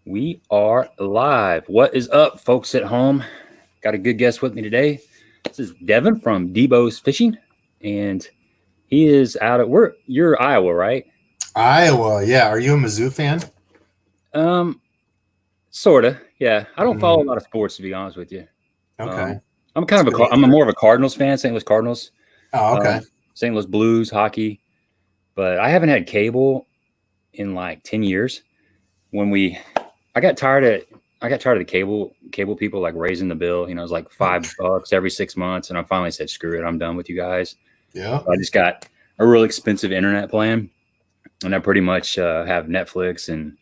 We are live. What is up, folks at home? Got a good guest with me today. This is Devin from Debo's Fishing, and he is out at work. You're Iowa, right? Iowa, yeah. Are you a Mizzou fan? Sorta. Yeah. I don't follow a lot of sports, to be honest with you. Okay. I'm more of a Cardinals fan. St. Louis Cardinals. Oh, okay. St. Louis Blues hockey, but I haven't had cable in like 10 years. I got tired of the cable people like raising the bill. You know, it was like $5 every 6 months, and I finally said, "Screw it, I'm done with you guys." Yeah. So I just got a real expensive internet plan, and I pretty much have Netflix and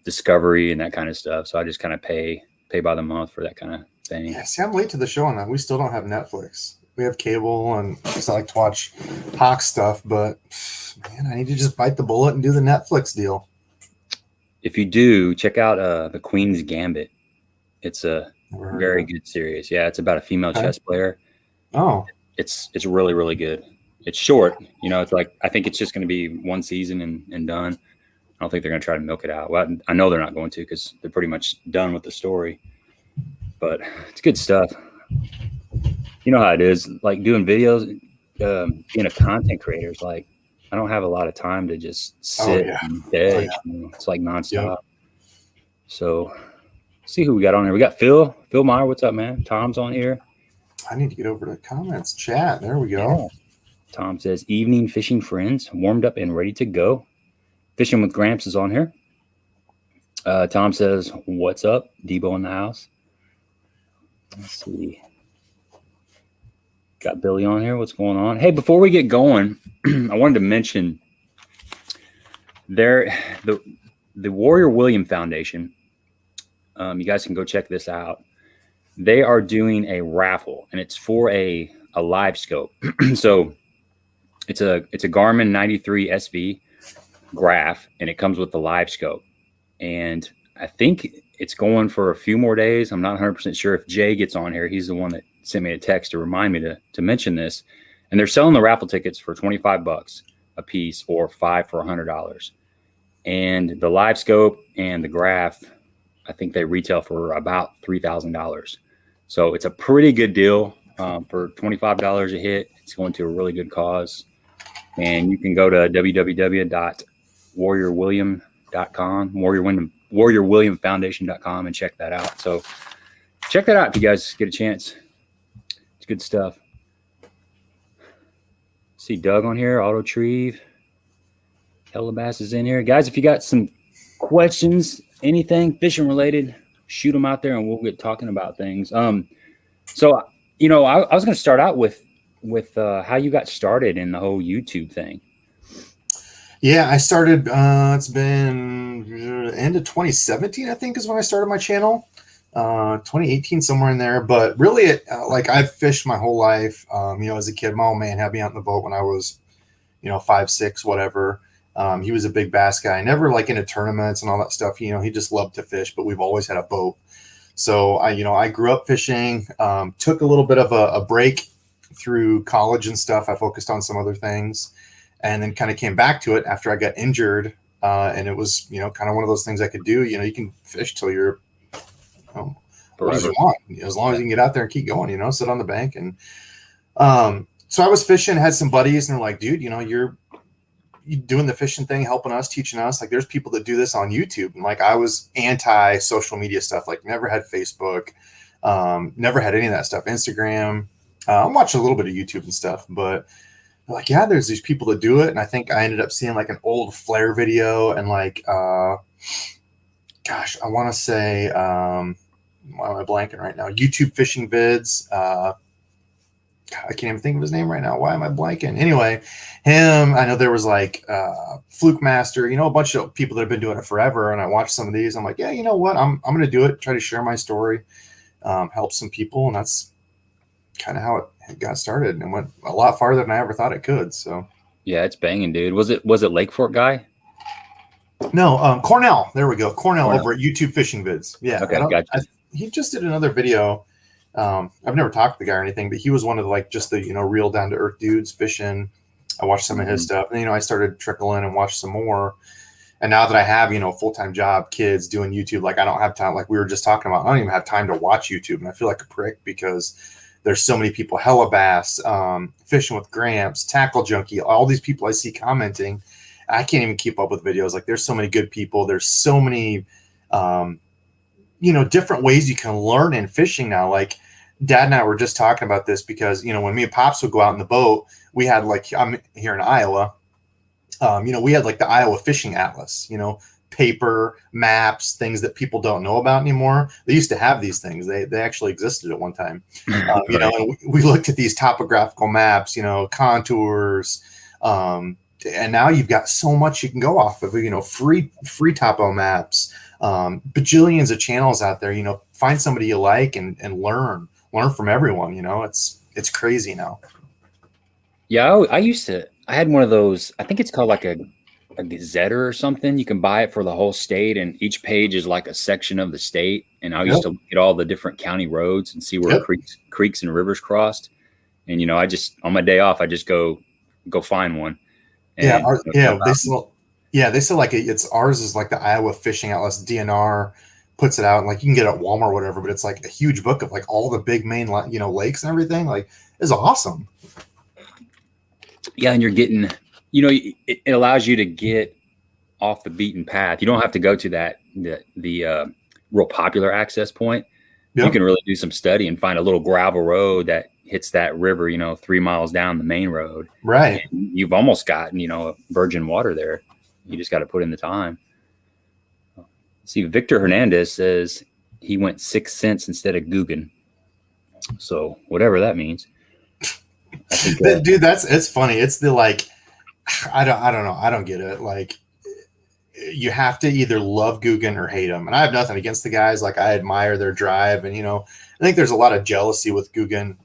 Discovery and that kind of stuff. So I just kind of pay by the month for that kind of thing. Yeah. See, I'm late to the show on that. We still don't have Netflix. We have cable, and I like to watch Hawk stuff, but man, I need to just bite the bullet and do the Netflix deal. If you do, check out The Queen's Gambit. It's a very good series. Yeah, it's about a female chess player. Oh. It's really, really good. It's short. You know, it's like, I think it's just going to be one season and done. I don't think they're going to try to milk it out. Well, I know they're not going to, because they're pretty much done with the story. But it's good stuff. You know how it is, like doing videos, being a content creator is like, I don't have a lot of time to just sit and edge. You know, it's like nonstop. Yep. So, see who we got on here. We got Phil Meyer. What's up, man? Tom's on here. I need to get over to the comments chat. There we go. Yeah. Tom says, "Evening fishing friends, warmed up and ready to go. Fishing with Gramps is on here." Tom says, "What's up? Debo in the house." Let's see. Got Billy on here. What's going on? Hey, before we get going, I wanted to mention the Warrior William Foundation. You guys can go check this out. They are doing a raffle, and it's for a live scope. So it's a Garmin 93 SV graph, and it comes with the live scope. And I think it's going for a few more days. I'm not 100% sure. If Jay gets on here, he's the one that sent me a text to remind me to mention this. And they're selling the raffle tickets for $25 a piece, or 5 for $100. And the live scope and the graph, I think they retail for about $3,000. So it's a pretty good deal for $25 a hit. It's going to a really good cause. And you can go to www.warriorwilliam.com, warriorwilliamfoundation.com, and check that out. So check that out if you guys get a chance. It's good stuff. See Doug on here, Auto Treve. Hellabass is in here. Guys, if you got some questions, anything fishing related, shoot them out there and we'll get talking about things. So, you know, I was going to start out with how you got started in the whole YouTube thing. Yeah, I started, it's been end of 2017, I think, is when I started my channel. 2018, somewhere in there. But really, like, I've fished my whole life. You know, as a kid, my old man had me out in the boat when I was, 5, 6, whatever. He was a big bass guy, never like into tournaments and all that stuff. He just loved to fish, but we've always had a boat. So I grew up fishing, took a little bit of a break through college and stuff. I focused on some other things, and then kind of came back to it after I got injured. And it was, kind of one of those things I could do. You can fish till you're, as long as you can get out there and keep going, sit on the bank. And so I was fishing, had some buddies, and they're like, "Dude, you're doing the fishing thing, helping us, teaching us. Like, there's people that do this on YouTube." And like, I was anti social media stuff, like never had Facebook, never had any of that stuff. Instagram, I'm watching a little bit of YouTube and stuff, but like, yeah, there's these people that do it. And I think I ended up seeing like an old flare video, and like, gosh, I want to say, why am I blanking right now? YouTube fishing vids. I can't even think of his name right now. Why am I blanking? Anyway, him, I know there was like Fluke Master, a bunch of people that have been doing it forever. And I watched some of these. I'm like, yeah, you know what? I'm going to do it. Try to share my story, help some people. And that's kind of how it got started, and went a lot farther than I ever thought it could. So yeah, it's banging, dude. Was it Lake Fork guy? No, Cornell. There we go. Cornell over at YouTube Fishing Vids. Yeah. Okay, gotcha. He just did another video. I've never talked to the guy or anything, but he was one of the real down to earth dudes fishing. I watched some of his stuff, and I started trickling and watched some more. And now that I have, a full-time job, kids, doing YouTube, like I don't have time, like we were just talking about, I don't even have time to watch YouTube. And I feel like a prick because there's so many people, Hella Bass, Fishing with Gramps, Tackle Junkie, all these people I see commenting. I can't even keep up with videos. Like there's so many good people. There's so many, different ways you can learn in fishing now. Like Dad and I were just talking about this because, when me and Pops would go out in the boat, we had like, I'm here in Iowa, we had like the Iowa Fishing Atlas, paper, maps, things that people don't know about anymore. They used to have these things. They actually existed at one time. Right. And we looked at these topographical maps, contours, and now you've got so much you can go off of, free topo maps, bajillions of channels out there, find somebody you like and learn from everyone, it's crazy now. Yeah, I had one of those, I think it's called like a gazetter or something. You can buy it for the whole state, and each page is like a section of the state. And I used to look at all the different county roads and see where creeks and rivers crossed. And, I just, on my day off, I just go find one. And, they still like it's ours is like the Iowa Fishing Atlas. DNR puts it out, and like you can get it at Walmart or whatever, but it's like a huge book of like all the big main, lakes and everything. Like it's awesome. Yeah. And you're getting, it allows you to get off the beaten path. You don't have to go to the real popular access point. Yep. You can really do some study and find a little gravel road that hits that river, 3 miles down the main road. Right. And you've almost gotten, virgin water there. You just got to put in the time. See, Victor Hernandez says he went 6 cents instead of Googan. So whatever that means. I think, dude, it's funny. It's the like, I don't know. I don't get it. Like, you have to either love Googan or hate him. And I have nothing against the guys. Like, I admire their drive. And, I think there's a lot of jealousy with Googan.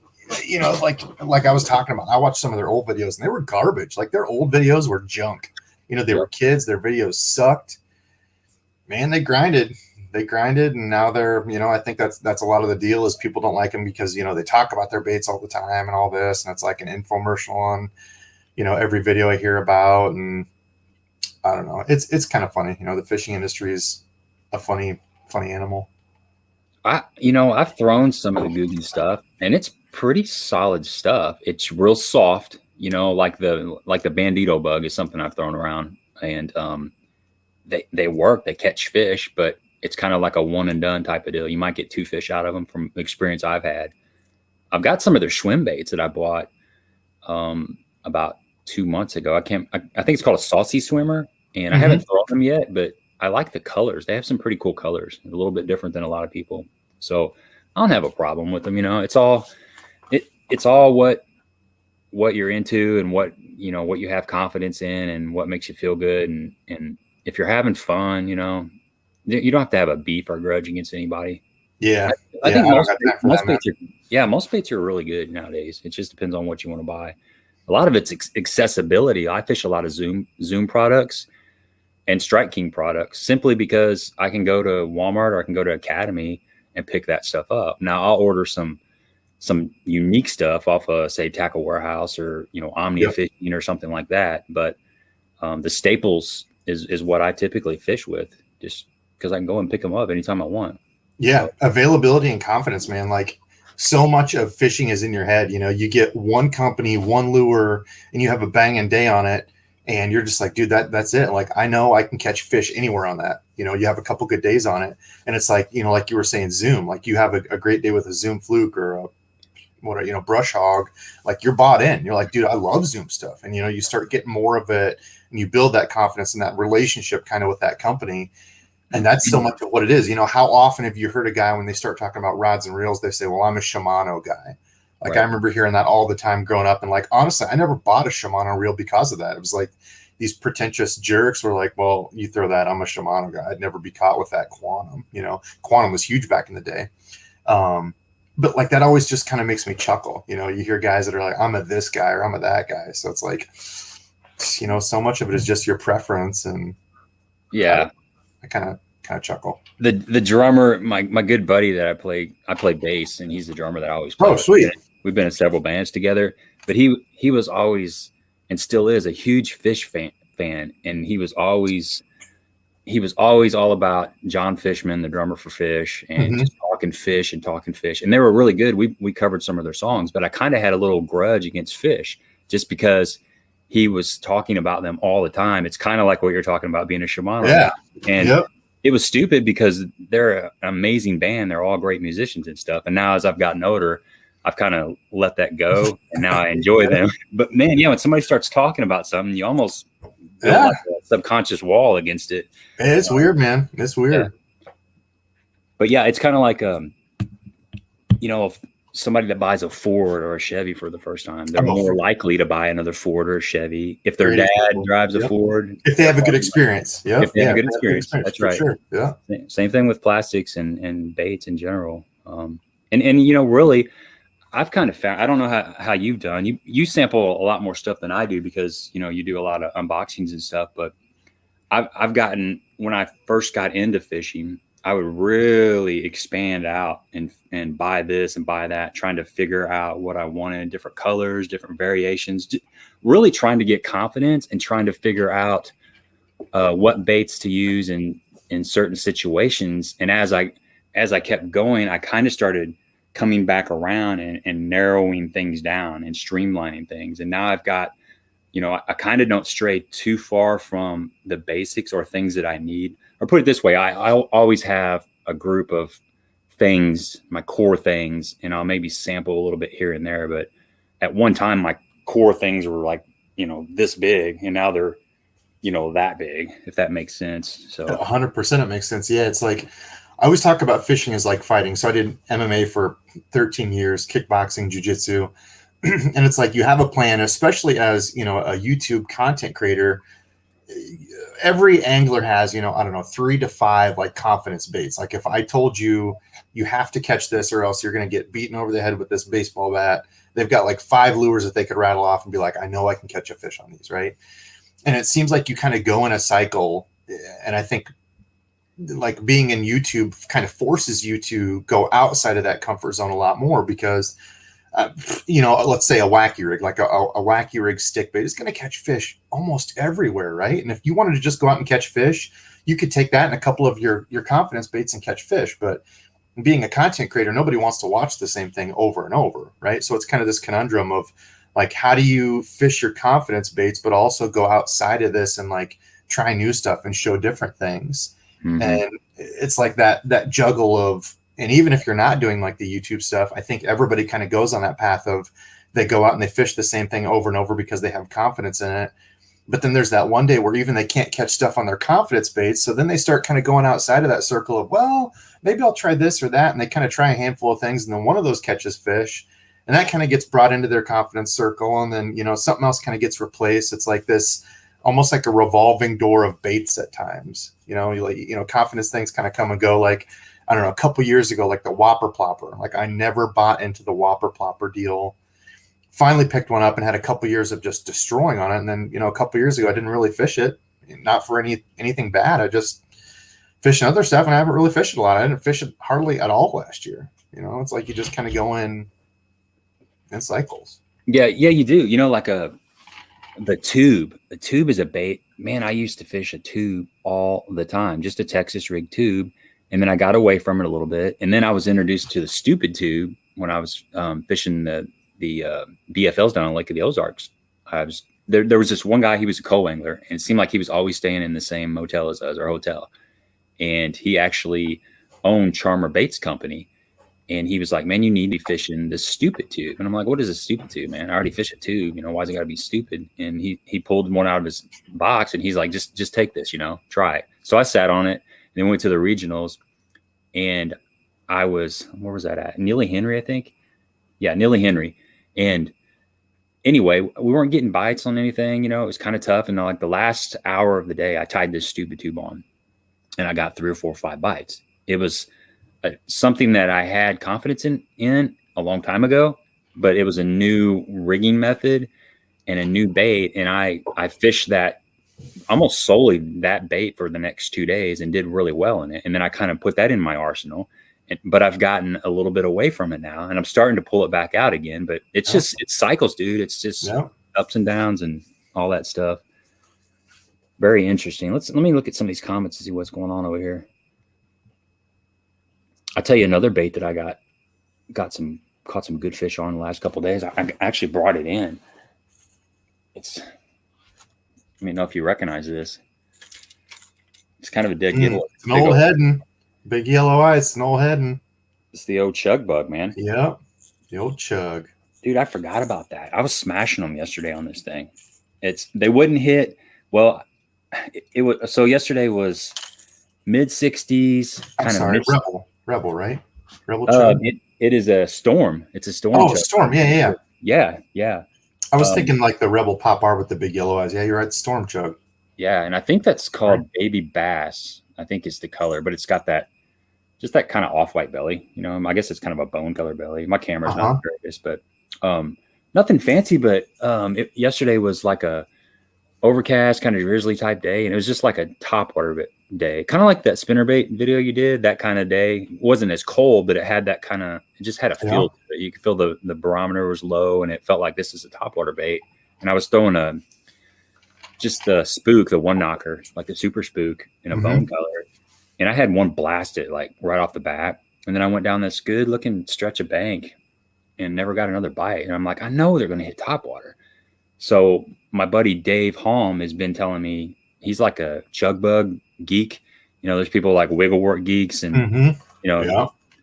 Like I was talking about, I watched some of their old videos and they were garbage. Like, their old videos were junk. They were kids. Their videos sucked. Man, they grinded. And now they're, I think that's a lot of the deal is people don't like them because, they talk about their baits all the time and all this. And it's like an infomercial on, every video I hear about. And I don't know. It's kind of funny. The fishing industry is a funny animal. I've thrown some of the Googan stuff and it's pretty solid stuff. It's real soft, like the Bandito bug is something I've thrown around, and they work, they catch fish, but it's kind of like a one and done type of deal. You might get 2 fish out of them from the experience I've had. I've got some of their swim baits that I bought about 2 months ago. I think it's called a saucy swimmer, and I haven't thrown them yet, but I like the colors. They have some pretty cool colors, a little bit different than a lot of people. So I don't have a problem with them. It's all what you're into and what you have confidence in and what makes you feel good. And if you're having fun, you don't have to have a beef or grudge against anybody. Yeah. I think most baits are really good nowadays. It just depends on what you want to buy. A lot of it's accessibility. I fish a lot of Zoom products and Strike King products simply because I can go to Walmart or I can go to Academy and pick that stuff up. Now I'll order some unique stuff off of, say, Tackle Warehouse or, Omnia Fishing or something like that. But the staples is what I typically fish with, just because I can go and pick them up anytime I want. Yeah. So, availability and confidence, man. Like, so much of fishing is in your head. You get one company, one lure, and you have a banging day on it. And you're just like, dude, that's it. Like, I know I can catch fish anywhere on that. You have a couple good days on it. And it's like, like you were saying, Zoom, like you have a great day with a Zoom fluke or brush hog, like you're bought in. You're like, dude, I love Zoom stuff. And, you start getting more of it and you build that confidence and that relationship kind of with that company. And that's so much of what it is. How often have you heard a guy when they start talking about rods and reels, they say, well, I'm a Shimano guy. Like, right. I remember hearing that all the time growing up. And like, honestly, I never bought a Shimano reel because of that. It was like these pretentious jerks were like, well, you throw that, I'm a Shimano guy. I'd never be caught with that Quantum. Quantum was huge back in the day. But like, that always just kind of makes me chuckle. You hear guys that are like, I'm a this guy or I'm a that guy. So it's like, so much of it is just your preference. And yeah, I kind of chuckle. The drummer, my good buddy that I play bass, and he's the drummer that I always play. Oh, sweet. We've been in several bands together, but he was always and still is a huge fish fan, and he was always he was always all about John Fishman, the drummer for Fish, and Mhm. just talking Fish and talking Fish. And they were really good. We covered some of their songs, but I kind of had a little grudge against Fish just because he was talking about them all the time. It's kind of like what you're talking about being a Shimano Yeah. guy. And Yep. it was stupid because they're an amazing band. They're all great musicians and stuff. And now as I've gotten older, I've kind of let that go, and now I enjoy them. But man, when somebody starts talking about something, you almost build like a subconscious wall against it. It's weird, man. It's weird. Yeah. But yeah, it's kind of like if somebody that buys a Ford or a Chevy for the first time, they're more likely to buy another Ford or a Chevy if their dad drives a Ford. If they have a good experience. Yeah. If they have a good experience. That's right. Sure. Yeah. Same thing with plastics and baits in general. And really, I've kind of found, I don't know how you've done. You sample a lot more stuff than I do because, you do a lot of unboxings and stuff. But I've gotten, when I first got into fishing, I would really expand out and buy this and buy that, trying to figure out what I wanted, different colors, different variations, really trying to get confidence and trying to figure out what baits to use in certain situations. And as I kept going, I kind of started coming back around and narrowing things down and streamlining things. And now I've got, I kind of don't stray too far from the basics or things that I need. Or put it this way, I'll always have a group of things, my core things, and I'll maybe sample a little bit here and there. But at one time, my core things were like, this big, and now they're, that big, if that makes sense. So 100% it makes sense. Yeah. It's like, I always talk about fishing as like fighting. So I did MMA for 13 years, kickboxing, jiu-jitsu. And it's like you have a plan, especially as, a YouTube content creator. Every angler has, I don't know, 3 to 5 like confidence baits. Like if I told you have to catch this or else you're going to get beaten over the head with this baseball bat, they've got like 5 lures that they could rattle off and be like, I know I can catch a fish on these, right? And it seems like you kind of go in a cycle. And I think like being in YouTube kind of forces you to go outside of that comfort zone a lot more because let's say a wacky rig, like a wacky rig stick bait is going to catch fish almost everywhere, right? And if you wanted to just go out and catch fish, you could take that and a couple of your confidence baits and catch fish. But being a content creator, nobody wants to watch the same thing over and over, right? So it's kind of this conundrum of like, how do you fish your confidence baits, but also go outside of this and like try new stuff and show different things? Mm-hmm. And it's like that juggle of, and even if you're not doing like the YouTube stuff, I think everybody kind of goes on that path of they go out and they fish the same thing over and over because they have confidence in it. But then there's that one day where even they can't catch stuff on their confidence baits. So then they start kind of going outside of that circle of, well, maybe I'll try this or that. And they kind of try a handful of things. And then one of those catches fish. And that kind of gets brought into their confidence circle. And then, something else kind of gets replaced. It's like this, almost like a revolving door of baits at times. Confidence things kind of come and go. Like, I don't know, a couple years ago, like the Whopper Plopper. Like I never bought into the Whopper Plopper deal. Finally picked one up and had a couple years of just destroying on it. And then, a couple years ago, I didn't really fish it. Not for anything bad. I just fished other stuff, and I haven't really fished it a lot. I didn't fish it hardly at all last year. It's like you just kind of go in cycles. Yeah, you do. Like the tube. The tube is a bait. Man, I used to fish a tube all the time, just a Texas rig tube. And then I got away from it a little bit. And then I was introduced to the stupid tube when I was fishing the BFLs down on Lake of the Ozarks. There was this one guy, he was a co-angler, and it seemed like he was always staying in the same motel as us, or hotel. And he actually owned Charmer Baits Company. And he was like, man, you need to be fishing this stupid tube. And I'm like, what is a stupid tube, man? I already fish a tube. Why is it got to be stupid? And he pulled one out of his box, and he's like, just take this, try it. So I sat on it. Then went to the regionals, and where was that at? Neely Henry, I think. Yeah, Neely Henry. And anyway, we weren't getting bites on anything. It was kind of tough. And like the last hour of the day, I tied this stupid tube on, and I got 3 or 4 or 5 bites. It was something that I had confidence in a long time ago, but it was a new rigging method and a new bait. And I fished that almost solely that bait for the next 2 days and did really well in it. And then I kind of put that in my arsenal, but I've gotten a little bit away from it now, and I'm starting to pull it back out again. But it's just, it's cycles, dude. It's just ups and downs and all that stuff. Very interesting. Let me look at some of these comments to see what's going on over here. I'll tell you another bait that I caught some good fish on the last couple of days. I actually brought it in. Let me know if you recognize this. It's kind of a dead giveaway. It's an old heading. Big yellow eyes, an old heading. It's the old Chug Bug, man. Yep. The old Chug. Dude, I forgot about that. I was smashing them yesterday on this thing. They wouldn't hit. Well, it was, so yesterday was mid 60s. Rebel, right? Rebel Chug. It is a storm. It's a storm. Oh, Chug. storm. Yeah. I was thinking like the Rebel Pop R with the big yellow eyes. Yeah, you're right. Storm Chug. Yeah, and I think that's called Baby Bass. I think is the color, but it's got that kind of off-white belly. You know, I guess it's kind of a bone color belly. My camera's not the greatest, but nothing fancy. But yesterday was like a overcast, kind of drizzly type day, and it was just like a topwater day, kind of like that spinnerbait video you did. That kind of day. It wasn't as cold, but it had that kind of. It just had a feel to it. You could feel the barometer was low, and it felt like this is a topwater bait. And I was throwing just the spook, the one knocker, like the super spook in a bone color. And I had one blasted like right off the bat. And then I went down this good looking stretch of bank and never got another bite. And I'm like, I know they're going to hit topwater. So my buddy Dave Halm has been telling me, he's like a Chug Bug geek. You know, there's people like Wigglewort geeks and,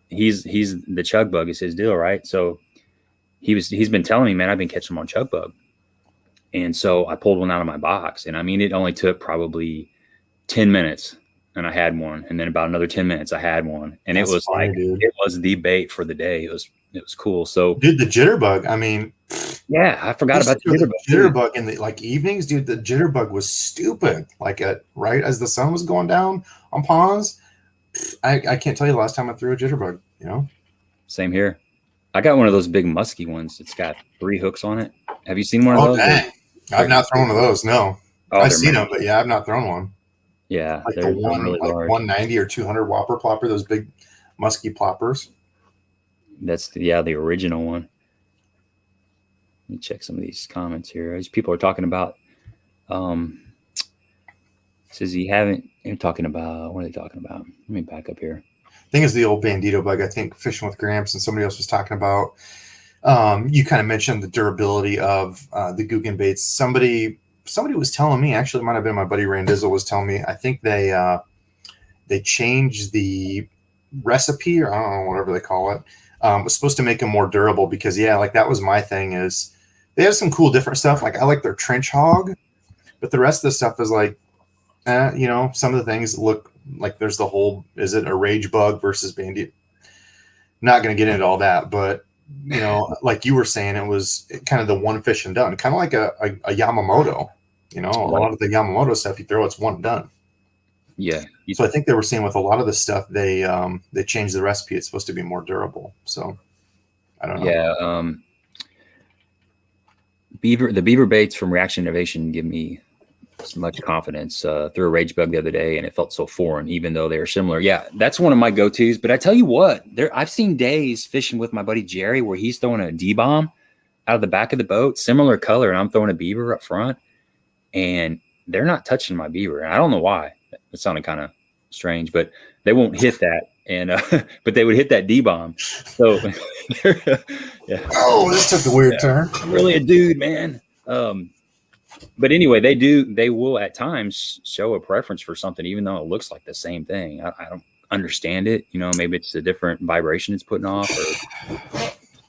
he's the Chug Bug is his deal. Right. So he's been telling me, man, I've been catching them on Chug Bug. And so I pulled one out of my box, and I mean, it only took probably 10 minutes and I had one. And then about another 10 minutes, I had one. And it was funny, dude. It was the bait for the day. It was cool. So dude, the jitterbug, I mean, yeah, I forgot about the jitterbug in the like evenings, dude. The jitterbug was stupid. Like right as the sun was going down on ponds. I can't tell you the last time I threw a jitterbug, you know? Same here. I got one of those big musky ones. It's got 3 hooks on it. Have you seen one of those? Dang. I've not thrown one of those. No, I've seen them, but I've not thrown one. Yeah, like the one, really like large. 190 or 200 whopper plopper, those big musky ploppers. That's the original one. Let me check some of these comments here. These people are talking about. Says you're talking about. What are they talking about? Let me back up here. I think it's the old bandito bug. I think fishing with Gramps and somebody else was talking about. You kind of mentioned the durability of the Googan baits. Somebody was telling me, actually it might have been my buddy Hernandez was telling me, I think they changed the recipe, or I don't know, whatever they call it. Was supposed to make them more durable because like that was my thing, is they have some cool different stuff. Like I like their trench hog, but the rest of the stuff is like, some of the things look like there's the whole, is it a rage bug versus bandit? Not going to get into all that, but like you were saying, it was kind of the one fish and done, kind of like a Yamamoto. A lot of the Yamamoto stuff you throw, it's one and done. Yeah. So I think they were saying with a lot of the stuff, they changed the recipe. It's supposed to be more durable. So I don't know. Yeah. The beaver baits from Reaction Innovation give me as much confidence. Threw a rage bug the other day and it felt so foreign, even though they are similar. Yeah, that's one of my go-tos. But I tell you what, I've seen days fishing with my buddy Jerry where he's throwing a D-bomb out of the back of the boat, similar color, and I'm throwing a beaver up front, and they're not touching my beaver. And I don't know why. It sounded kind of strange, but they won't hit that. And but they would hit that D-bomb. So yeah. Oh, this took a weird turn. I'm really a dude, man. But anyway, they will at times show a preference for something, even though it looks like the same thing. I don't understand it. Maybe it's a different vibration it's putting off.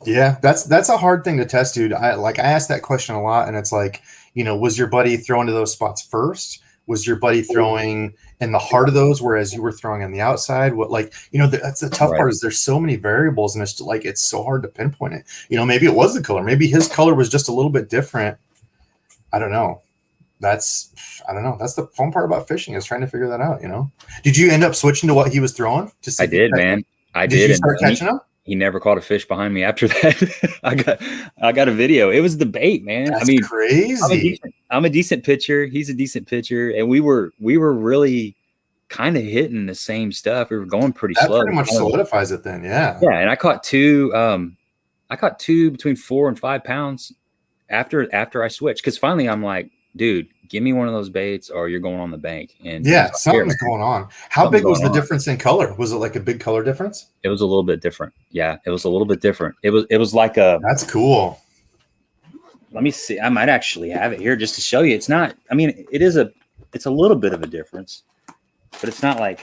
Yeah, that's a hard thing to test, dude. I ask that question a lot, and it's like, was your buddy throwing to those spots first? Was your buddy throwing in the heart of those, whereas you were throwing on the outside? What, that's the tough part, is there's so many variables, and it's so hard to pinpoint it. Maybe it was the color. Maybe his color was just a little bit different. I don't know. That's the fun part about fishing, is trying to figure that out. Did you end up switching to what he was throwing? I did, man. I did. Did you start catching him? He never caught a fish behind me after that. I got a video. It was the bait, man. That's crazy. I'm a decent pitcher. He's a decent pitcher, and we were really kind of hitting the same stuff. We were going pretty slow. That pretty much solidifies it then, yeah. Yeah, and I caught two. I caught two between 4 and 5 pounds after I switched, because finally I'm like, dude, give me one of those baits or you're going on the bank. And Yeah, so here, something's going on. How something's big was going the on. difference in color? Was it like a big color difference? It was a little bit different. Yeah, it was a little bit different. It was like a. That's cool. Let me see. I might actually have it here just to show you. It's not. I mean, it's a little bit of a difference, but it's not like.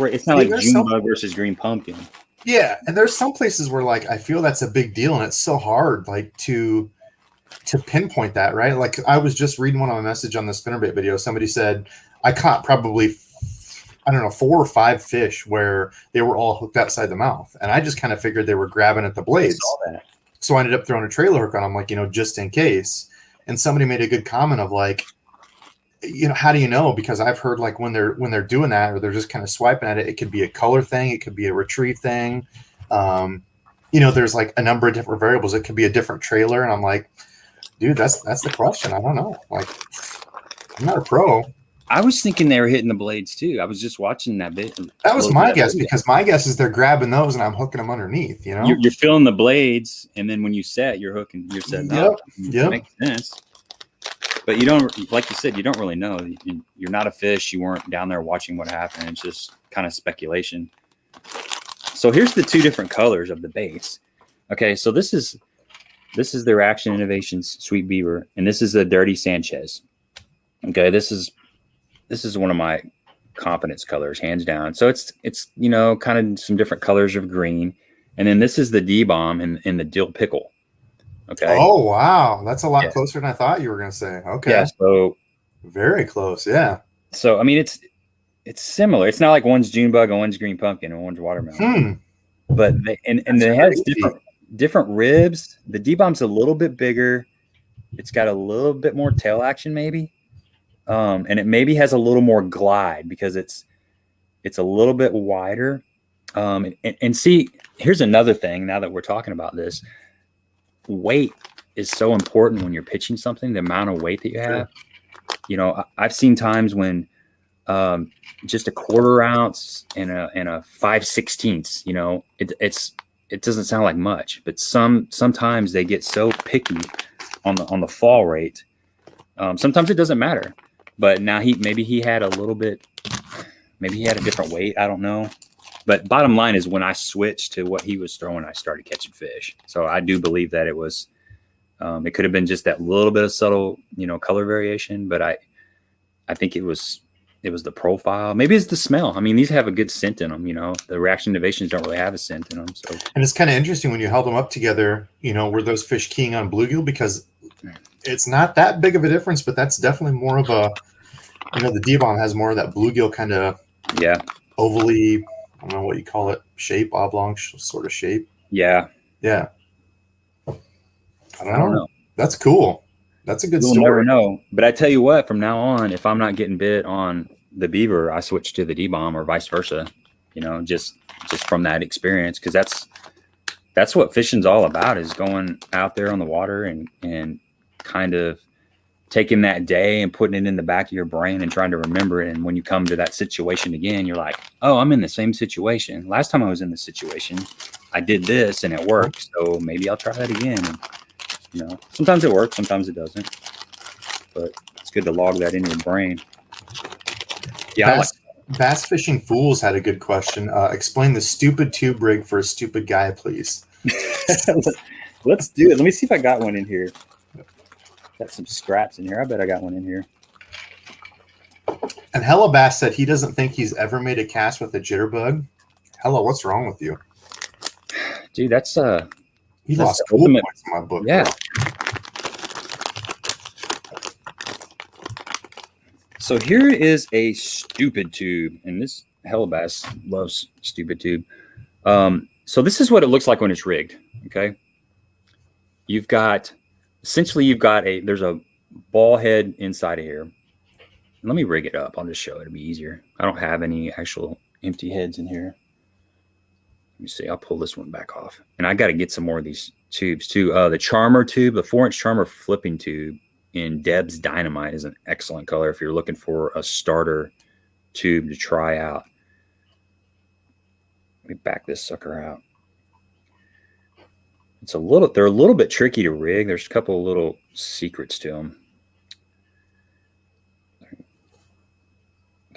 It's not like June bug versus green pumpkin. Yeah, and there's some places where like I feel that's a big deal, and it's so hard like to pinpoint that, right? Like I was just reading one on a message on the spinnerbait video. Somebody said I caught probably, I don't know, 4 or 5 fish where they were all hooked outside the mouth, and I just kind of figured they were grabbing at the blades. I saw that. So I ended up throwing a trailer hook on them, like, you know, just in case. And somebody made a good comment of like, you know, how do you know? Because I've heard like when they're doing that or they're just kind of swiping at it, it could be a color thing, it could be a retrieve thing. You know, there's like a number of different variables. It could be a different trailer, and I'm like, dude, that's the question. I don't know. Like, I'm not a pro. I was thinking they were hitting the blades too. I was just watching that bit. That was my guess, because my guess is they're grabbing those and I'm hooking them underneath. You know, you're feeling the blades, and then when you set, you're hooking. You're setting up. Yep. Makes sense. But you don't, like you said, you don't really know. You're not a fish. You weren't down there watching what happened. It's just kind of speculation. So here's the 2 different colors of the baits. Okay, so this is the Reaction Innovations Sweet Beaver, and this is the Dirty Sanchez. Okay, this is one of my confidence colors, hands down. So it's you know, kind of some different colors of green, and then this is the D-bomb in the dill pickle. Okay. Oh wow, that's a lot closer than I thought you were going to say. Okay. Yeah. So very close. Yeah. So I mean, it's similar. It's not like one's June bug and one's green pumpkin and one's watermelon. But they have different ribs. The D-bomb's a little bit bigger. It's got a little bit more tail action, maybe, and it maybe has a little more glide because it's a little bit wider. And see, here's another thing. Now that we're talking about this. Weight is so important when you're pitching something, the amount of weight that you have. You know, I've seen times when just a 1/4 ounce and a 5/16, you know, it doesn't sound like much, but sometimes they get so picky on the fall rate. Sometimes it doesn't matter, but now maybe he had a different weight. I don't know. But bottom line is when I switched to what he was throwing, I started catching fish. So I do believe that it was, it could have been just that little bit of subtle, you know, color variation. But I think it was the profile. Maybe it's the smell. I mean, these have a good scent in them. You know, the Reaction Innovations don't really have a scent in them. So, and it's kind of interesting when you held them up together. You know, were those fish keying on bluegill? Because it's not that big of a difference, but that's definitely more of a, you know, the D-bomb has more of that bluegill kind of ovally. I don't know what you call it, shape, oblong sort of shape. Yeah. I don't know. That's cool. That's a good story. You'll never know. But I tell you what, from now on, if I'm not getting bit on the beaver, I switch to the D-bomb or vice versa. You know, just from that experience, because that's what fishing's all about, is going out there on the water and kind of taking that day and putting it in the back of your brain and trying to remember it. And when you come to that situation again, you're like, oh, I'm in the same situation. Last time I was in this situation, I did this and it worked. So maybe I'll try that again. And, you know, sometimes it works, sometimes it doesn't. But it's good to log that in your brain. Yeah. Bass Fishing Fools had a good question. Explain the stupid tube rig for a stupid guy, please. Let's do it. Let me see if I got one in here. Got some scraps in here. I bet I got one in here. And Hella Bass said he doesn't think he's ever made a cast with a jitterbug. Hella, what's wrong with you? Dude, that's he lost ultimate points in my book. Yeah. Bro. So here is a stupid tube, and this Hella Bass loves stupid tube. So this is what it looks like when it's rigged. Okay. Essentially, there's a ball head inside of here. Let me rig it up. I'll just show it. It'll be easier. I don't have any actual empty heads in here. Let me see. I'll pull this one back off. And I got to get some more of these tubes too. The Charmer tube, the 4-inch Charmer flipping tube in Deb's Dynamite is an excellent color if you're looking for a starter tube to try out. Let me back this sucker out. They're a little bit tricky to rig. There's a couple of little secrets to them.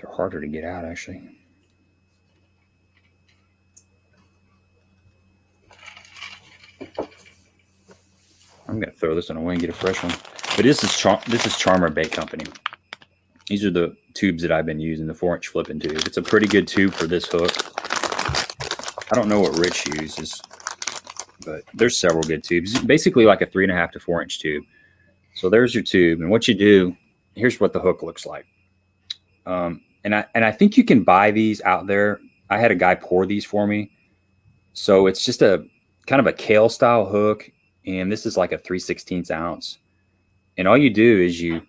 They're harder to get out, actually. I'm gonna throw this one away and get a fresh one. But this is Charmer Bait Company. These are the tubes that I've been using, the 4-inch flipping tube. It's a pretty good tube for this hook. I don't know what Rich uses, but there's several good tubes. Basically like a 3.5 to 4-inch tube. So there's your tube, and what you do, here's what the hook looks like. And I think you can buy these out there. I had a guy pour these for me. So it's just a kind of a kale style hook, and this is like a 3/16 ounce. And all you do is you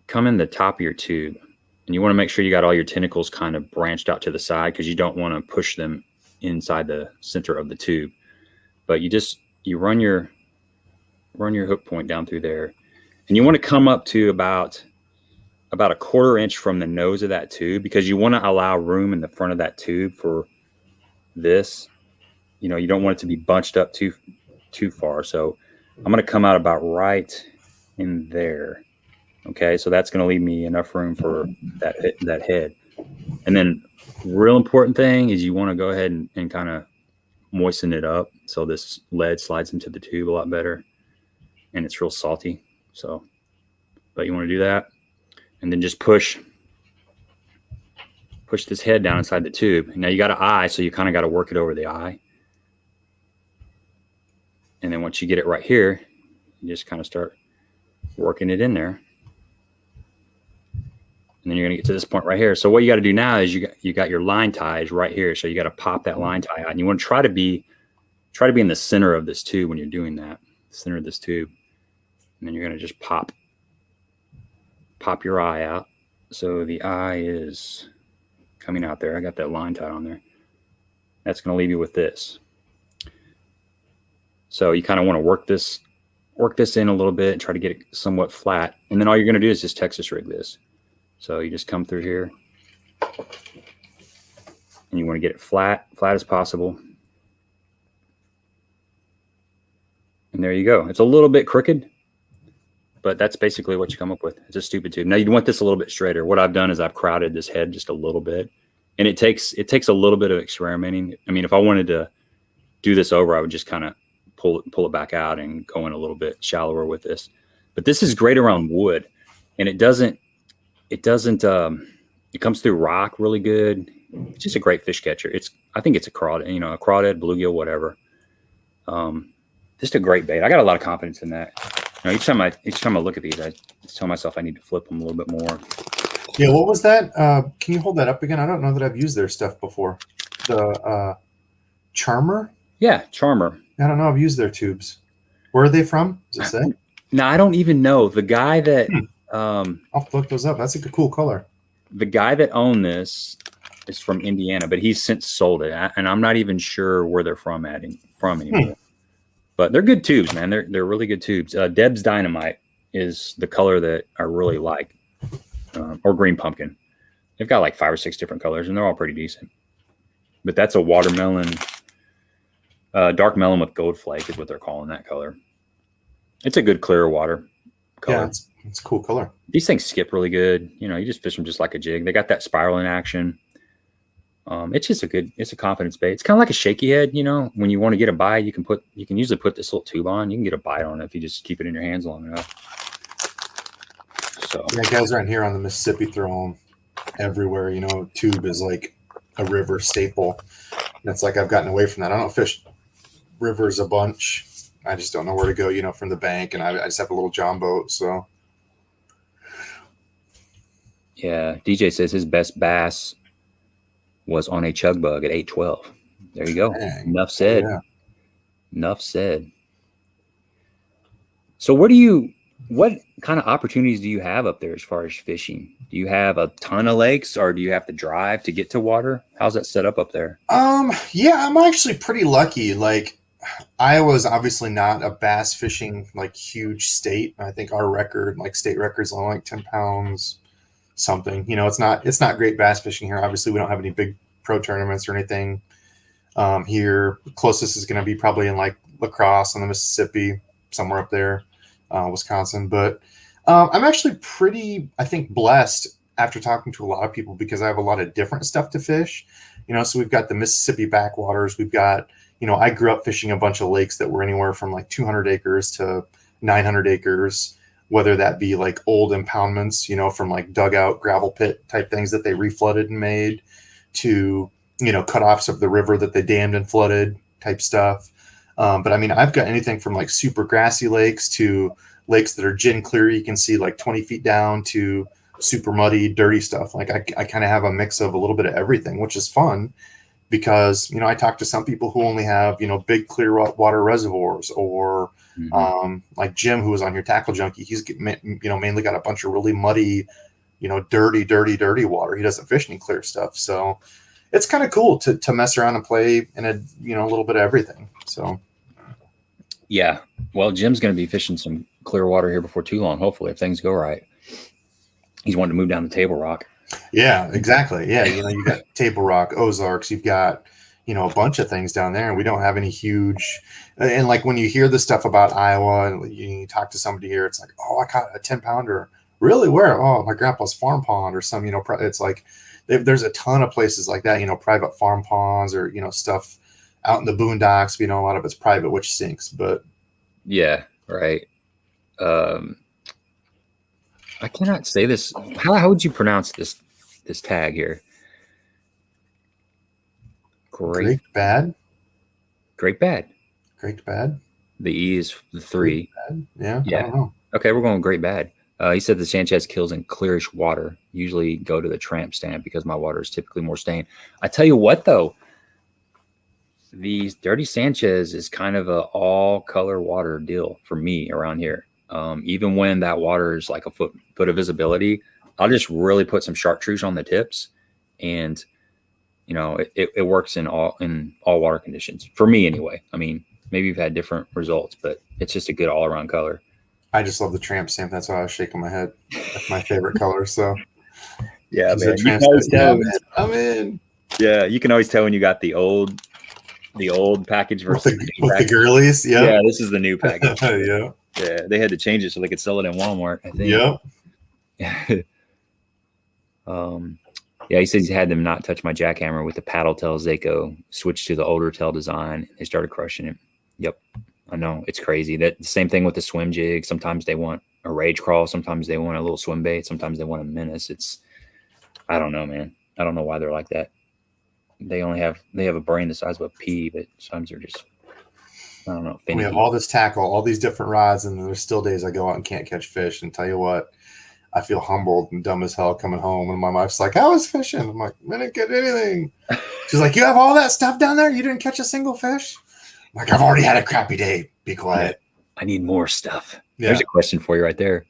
come in the top of your tube, and you want to make sure you got all your tentacles kind of branched out to the side, because you don't want to push them inside the center of the tube. But you run your hook point down through there, and you want to come up to about a 1/4 inch from the nose of that tube, because you want to allow room in the front of that tube for this. You know, you don't want it to be bunched up too far. So I'm going to come out about right in there. Okay, so that's going to leave me enough room for that head. And then real important thing is you want to go ahead and kind of moisten it up so this lead slides into the tube a lot better, and it's real salty. So, but you want to do that, and then just push this head down inside the tube. Now you got an eye, so you kind of got to work it over the eye. And then once you get it right here, you just kind of start working it in there. And then you're going to get to this point right here. So what you got to do now is you got your line ties right here. So you got to pop that line tie out, and you want to try to be in the center of this tube when you're doing that, center of this tube. And then you're going to just pop your eye out. So the eye is coming out there. I got that line tied on there. That's going to leave you with this. So you kind of want to work this in a little bit and try to get it somewhat flat. And then all you're going to do is just Texas rig this. So you just come through here, and you want to get it flat as possible. And there you go. It's a little bit crooked, but that's basically what you come up with. It's a stupid tube. Now you want this a little bit straighter. What I've done is I've crowded this head just a little bit, and it takes a little bit of experimenting. I mean, if I wanted to do this over, I would just kind of pull it back out and go in a little bit shallower with this. But this is great around wood, and it comes through rock really good. It's just a great fish catcher. I think it's a crawdad, a crawdad, bluegill, whatever. Just a great bait. I got a lot of confidence in that. Each time I look at these, I just tell myself I need to flip them a little bit more. Yeah, what was that? Can you hold that up again? I don't know that I've used their stuff before. The Charmer? Yeah, Charmer. I don't know. I've used their tubes. Where are they from? Does it say? No, I don't even know. The guy that I'll look those up. That's a cool color. The guy that owned this is from Indiana, but he's since sold it, and I'm not even sure where they're from anymore. But they're good tubes, man. They're really good tubes. Deb's Dynamite is the color that I really like, or Green Pumpkin. They've got like 5 or 6 different colors, and they're all pretty decent. But that's a watermelon, dark melon with gold flake is what they're calling that color. It's a good clear water color. Yeah, it's a cool color. These things skip really good. You just fish them just like a jig. They got that spiraling action. It's just it's a confidence bait. It's kind of like a shaky head. When you want to get a bite, you can usually put this little tube on. You can get a bite on it if you just keep it in your hands long enough. So yeah, guys around here on the Mississippi throw them everywhere. Tube is like a river staple. And it's like I've gotten away from that. I don't fish rivers a bunch. I just don't know where to go, from the bank, and I just have a little John boat. So yeah, DJ says his best bass was on a Chug Bug at 812. There you go. Dang. Enough said. Yeah. Enough said. So what kind of opportunities do you have up there as far as fishing? Do you have a ton of lakes, or do you have to drive to get to water? How's that set up there? Yeah, I'm actually pretty lucky. Like, Iowa's obviously not a bass fishing huge state. I think our record, state record's only 10 pounds something. It's not great bass fishing here. Obviously, we don't have any big pro tournaments or anything here. The closest is going to be probably in La Crosse on the Mississippi, somewhere up there, Wisconsin. But I'm actually pretty, I think, blessed after talking to a lot of people, because I have a lot of different stuff to fish. So we've got the Mississippi backwaters. We've got, I grew up fishing a bunch of lakes that were anywhere from like 200 acres to 900 acres, whether that be like old impoundments, from like dugout gravel pit type things that they reflooded and made, to, cutoffs of the river that they dammed and flooded type stuff. But I mean, I've got anything from like super grassy lakes to lakes that are gin clear, you can see like 20 feet down, to super muddy, dirty stuff. Like I kind of have a mix of a little bit of everything, which is fun because, I talk to some people who only have, big clear water reservoirs, or like Jim, who was on your Tackle Junkie. He's, mainly got a bunch of really muddy, dirty water. He doesn't fish any clear stuff. So it's kind of cool to mess around and play in a little bit of everything. So yeah, well, Jim's going to be fishing some clear water here before too long, hopefully, if things go right. He's wanting to move down the Table Rock. Yeah, exactly. Yeah, you got Table Rock, Ozarks. You've got a bunch of things down there, and we don't have any huge. And like when you hear the stuff about Iowa, and you talk to somebody here, it's like, oh, I caught a 10-pounder. Really? Where? Oh, my grandpa's farm pond, or some. It's like there's a ton of places like that. Private farm ponds, or stuff out in the boondocks. A lot of it's private, which stinks. But yeah, right. I cannot say this. How would you pronounce this tag here? Great bad. Great bad. Great bad. The E is the 3. Yeah. Yeah. I don't know. Okay, we're going great bad. He said the Sanchez kills in clearish water. Usually go to the tramp stamp because my water is typically more stained. I tell you what, though, these dirty Sanchez is kind of a all color water deal for me around here. Even when that water is like a foot of visibility, I'll just really put some chartreuse on the tips, and it works in all water conditions for me anyway. I mean, maybe you've had different results, but it's just a good all around color. I just love the tramp stamp. That's why I was shaking my head. That's my favorite color. So yeah, man. You can always tell. I'm in. Yeah, you can always tell when you got the old package versus with the girlies. Yeah. Yeah, this is the new package. Yeah. Yeah, they had to change it so they could sell it in Walmart, I think. Yep. Yeah, he says he's had them not touch my jackhammer with the paddle tail Zaco, switched to the older tail design. They started crushing it. Yep, I know. It's crazy. That the same thing with the swim jig. Sometimes they want a rage crawl. Sometimes they want a little swim bait. Sometimes they want a menace. I don't know, man. I don't know why they're like that. They have a brain the size of a pea, but sometimes they're just, I don't know. We have all this tackle, all these different rods, and there's still days I go out and can't catch fish. And tell you what, I feel humbled and dumb as hell coming home. And my wife's like, "I was fishing." I'm like, "I didn't get anything." She's like, "You have all that stuff down there? You didn't catch a single fish?" I'm like, "I've already had a crappy day. Be quiet." I need more stuff. Yeah. There's a question for you right there.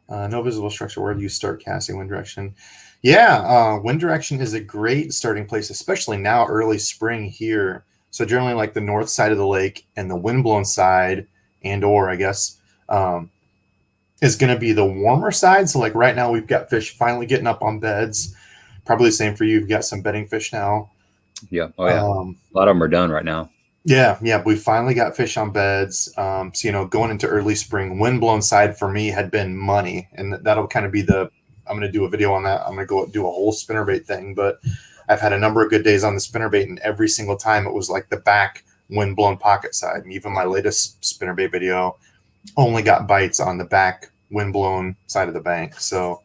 No visible structure. Where do you start casting wind direction? Yeah, wind direction is a great starting place, especially now, early spring here. So generally like the north side of the lake and the windblown side, and or I guess, is going to be the warmer side. So like right now we've got fish finally getting up on beds. Probably the same for you. You've got some bedding fish now. Yeah. Oh yeah. A lot of them are done right now. Yeah. We finally got fish on beds. So, going into early spring, windblown side for me had been money. And that'll kind of be I'm going to do a video on that. I'm going to go do a whole spinnerbait thing, but I've had a number of good days on the spinnerbait, and every single time it was like the back windblown pocket side. And even my latest spinnerbait video only got bites on the back windblown side of the bank. So,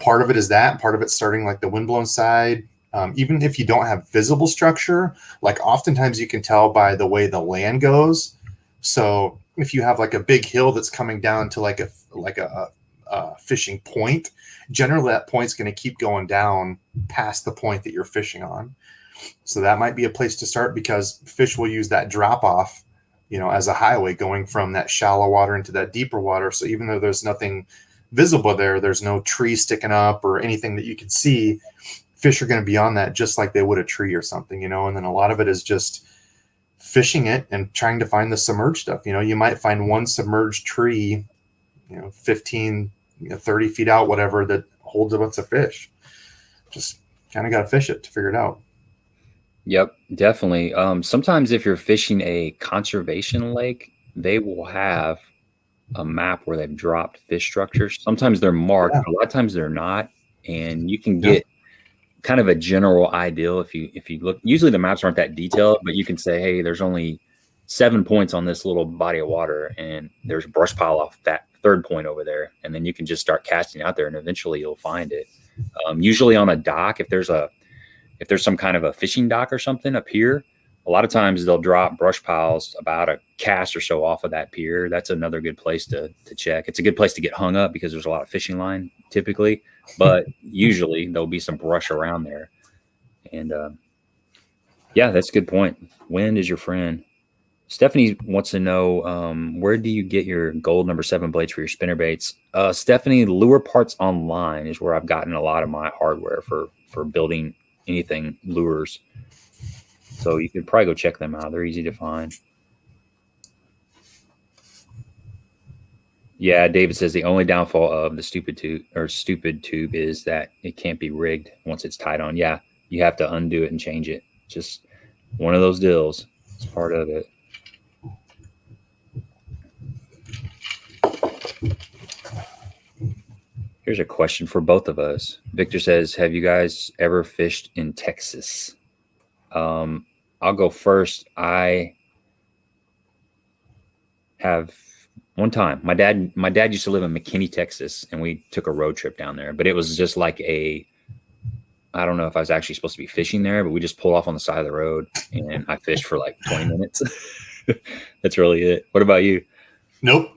part of it is that. Part of it's starting like the windblown side. Even if you don't have visible structure, like oftentimes you can tell by the way the land goes. So if you have like a big hill that's coming down to like a fishing point, generally that point's going to keep going down past the point that you're fishing on. So that might be a place to start, because fish will use that drop off, as a highway going from that shallow water into that deeper water. So even though there's nothing visible there's no tree sticking up or anything that you can see, fish are going to be on that just like they would a tree or something, and then a lot of it is just fishing it and trying to find the submerged stuff. You might find one submerged tree, 15, 30 feet out, whatever, that holds a bunch of fish. Just kind of got to fish it to figure it out. Yep, definitely. Sometimes if you're fishing a conservation lake, they will have a map where they've dropped fish structures. Sometimes they're marked, but a lot of times they're not, and you can get kind of a general ideal if you look. Usually the maps aren't that detailed, but you can say, hey, there's only 7 points on this little body of water, and there's a brush pile off that third point over there, and then you can just start casting out there, and eventually you'll find it. Usually on a dock, if there's some kind of a fishing dock or something up here, a lot of times they'll drop brush piles about a cast or so off of that pier. That's another good place to check. It's a good place to get hung up because there's a lot of fishing line typically, but usually there'll be some brush around there. And yeah, that's a good point. Wind is your friend. Stephanie wants to know, where do you get your gold number 7 blades for your spinner baits? Stephanie, Lure Parts Online is where I've gotten a lot of my hardware for building anything lures. So you could probably go check them out. They're easy to find. Yeah, David says the only downfall of the stupid tube is that it can't be rigged once it's tied on. Yeah, you have to undo it and change it. Just one of those deals. It's part of it. Here's a question for both of us. Victor says, have you guys ever fished in Texas? I'll go first. I have one time. My dad used to live in McKinney, Texas, and we took a road trip down there. But it was just like I don't know if I was actually supposed to be fishing there, but we just pulled off on the side of the road, and I fished for like 20 minutes. That's really it. What about you? Nope.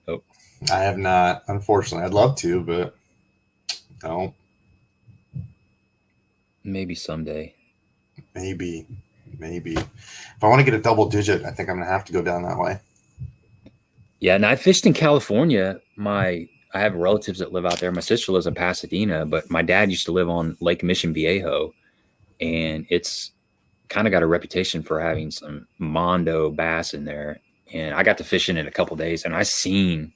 Nope. I have not, unfortunately. I'd love to, but no. Maybe someday. Maybe. If I want to get a double digit, I think I'm going to have to go down that way. Yeah, and I fished in California. I have relatives that live out there. My sister lives in Pasadena, but my dad used to live on Lake Mission Viejo, and it's kind of got a reputation for having some mondo bass in there. And I got to fish in it a couple of days, and I seen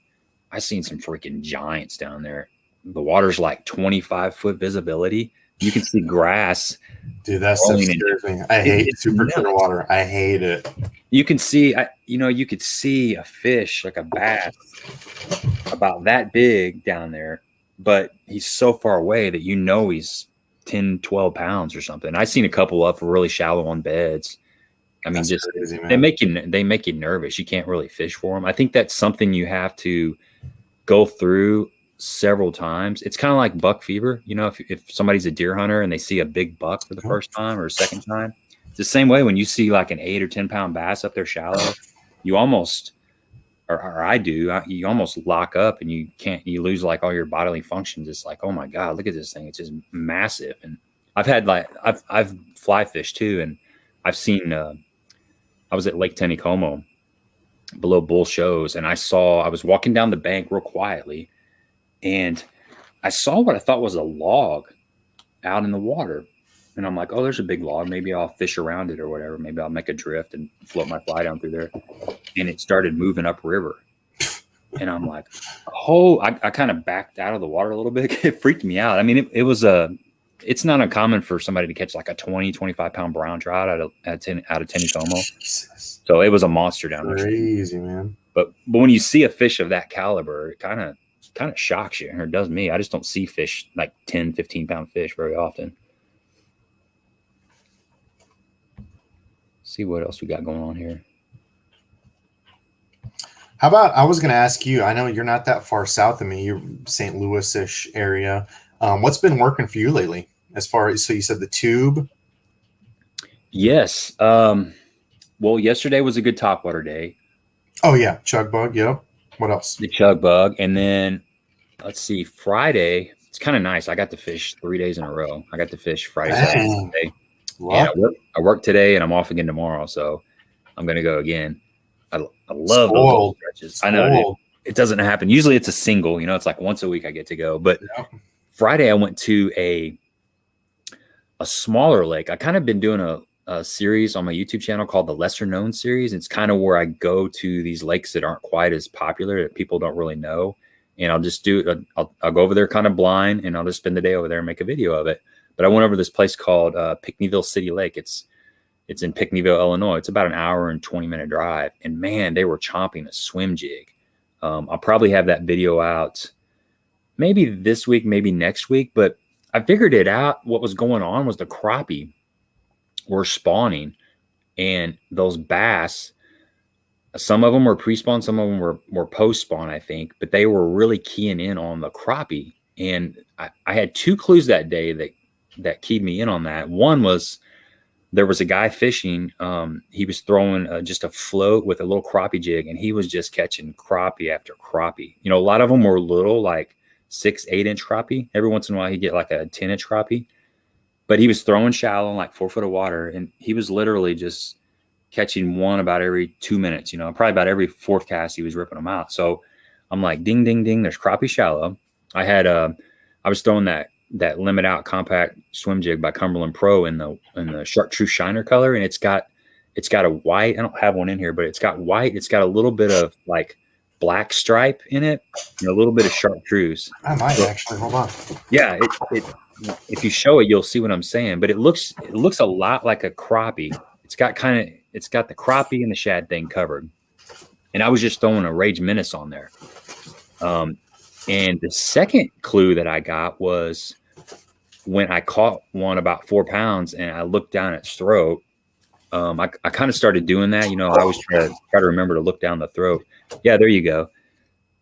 some freaking giants down there. The water's like 25-foot visibility. You can see grass. Dude, that stuff scares me. I hate super clear water. I hate it. You can see, you could see a fish, like a bass, about that big down there, but he's so far away that he's 10, 12 pounds or something. I've seen a couple up really shallow on beds. I mean, that's just crazy, they make you nervous. You can't really fish for them. I think that's something you have to go through several times. It's kind of like buck fever. If somebody's a deer hunter and they see a big buck for the first time or a second time, it's the same way when you see like an 8 or 10 pound bass up there shallow, you almost, or I do, you almost lock up and you lose like all your bodily functions. It's like, oh my God, look at this thing. It's just massive. And I've fly fished too. And I've seen, I was at Lake Taneycomo below Bull Shows, and I was walking down the bank real quietly, and I saw what I thought was a log out in the water. And I'm like, oh, there's a big log. Maybe I'll fish around it or whatever. Maybe I'll make a drift and float my fly down through there. And it started moving upriver. And I'm like, I kind of backed out of the water a little bit. It freaked me out. I mean, it's not uncommon for somebody to catch like a 20, 25 pound brown trout out of Taneycomo. So it was a monster down there. Crazy, man. But when you see a fish of that caliber, it kind of shocks you, or it does me. I just don't see fish like 10, 15 pound fish very often. See what else we got going on here. How about, I was going to ask you, I know you're not that far south of me, you're St. Louis-ish area. What's been working for you lately? As far as, so you said the tube? Yes. Well, yesterday was a good topwater day. Oh yeah. Chug Bug. Yep. What else? The Chug Bug. And then let's see, Friday, it's kind of nice. I got to fish 3 days in a row. I got to fish Friday, Saturday, Sunday. Yeah, I work today and I'm off again tomorrow. So I'm going to go again. I love those stretches. I know it doesn't happen. Usually it's a single, it's like once a week I get to go. But Friday I went to a smaller lake. I kind of been doing a series on my YouTube channel called the Lesser Known series. It's kind of where I go to these lakes that aren't quite as popular, that people don't really know. And I'll just I'll go over there kind of blind, and I'll just spend the day over there and make a video of it. But I went over this place called Pinckneyville City Lake. It's in Pinckneyville, Illinois. It's about an hour and 20-minute drive. And man, they were chomping a swim jig. I'll probably have that video out maybe this week, maybe next week, but I figured it out. What was going on was the crappie were spawning, and those bass, some of them were pre-spawn, some of them were post-spawn, I think, but they were really keying in on the crappie. And I had two clues that day that keyed me in on that. One was there was a guy fishing. He was throwing just a float with a little crappie jig, and he was just catching crappie after crappie. You know, a lot of them were little, like 6-8 inch crappie. Every once in a while, he'd get like a 10-inch crappie, but he was throwing shallow, like 4 foot of water, and he was literally just catching one about every 2 minutes. You know, probably about every fourth cast, he was ripping them out. So I'm like, ding, ding, ding. There's crappie shallow. I was throwing that limit out compact swim jig by Cumberland Pro in the chartreuse shiner color, and it's got a white. I don't have one in here, but it's got white. It's got a little bit of like black stripe in it, and a little bit of chartreuse. I might actually. Hold on. Yeah, if you show it, you'll see what I'm saying. But it looks a lot like a crappie. It's got the crappie and the shad thing covered. And I was just throwing a Rage Menace on there. And the second clue that I got was when I caught one about 4 pounds and I looked down its throat. I kind of started doing that. You know, I always try to remember to look down the throat. Yeah, there you go.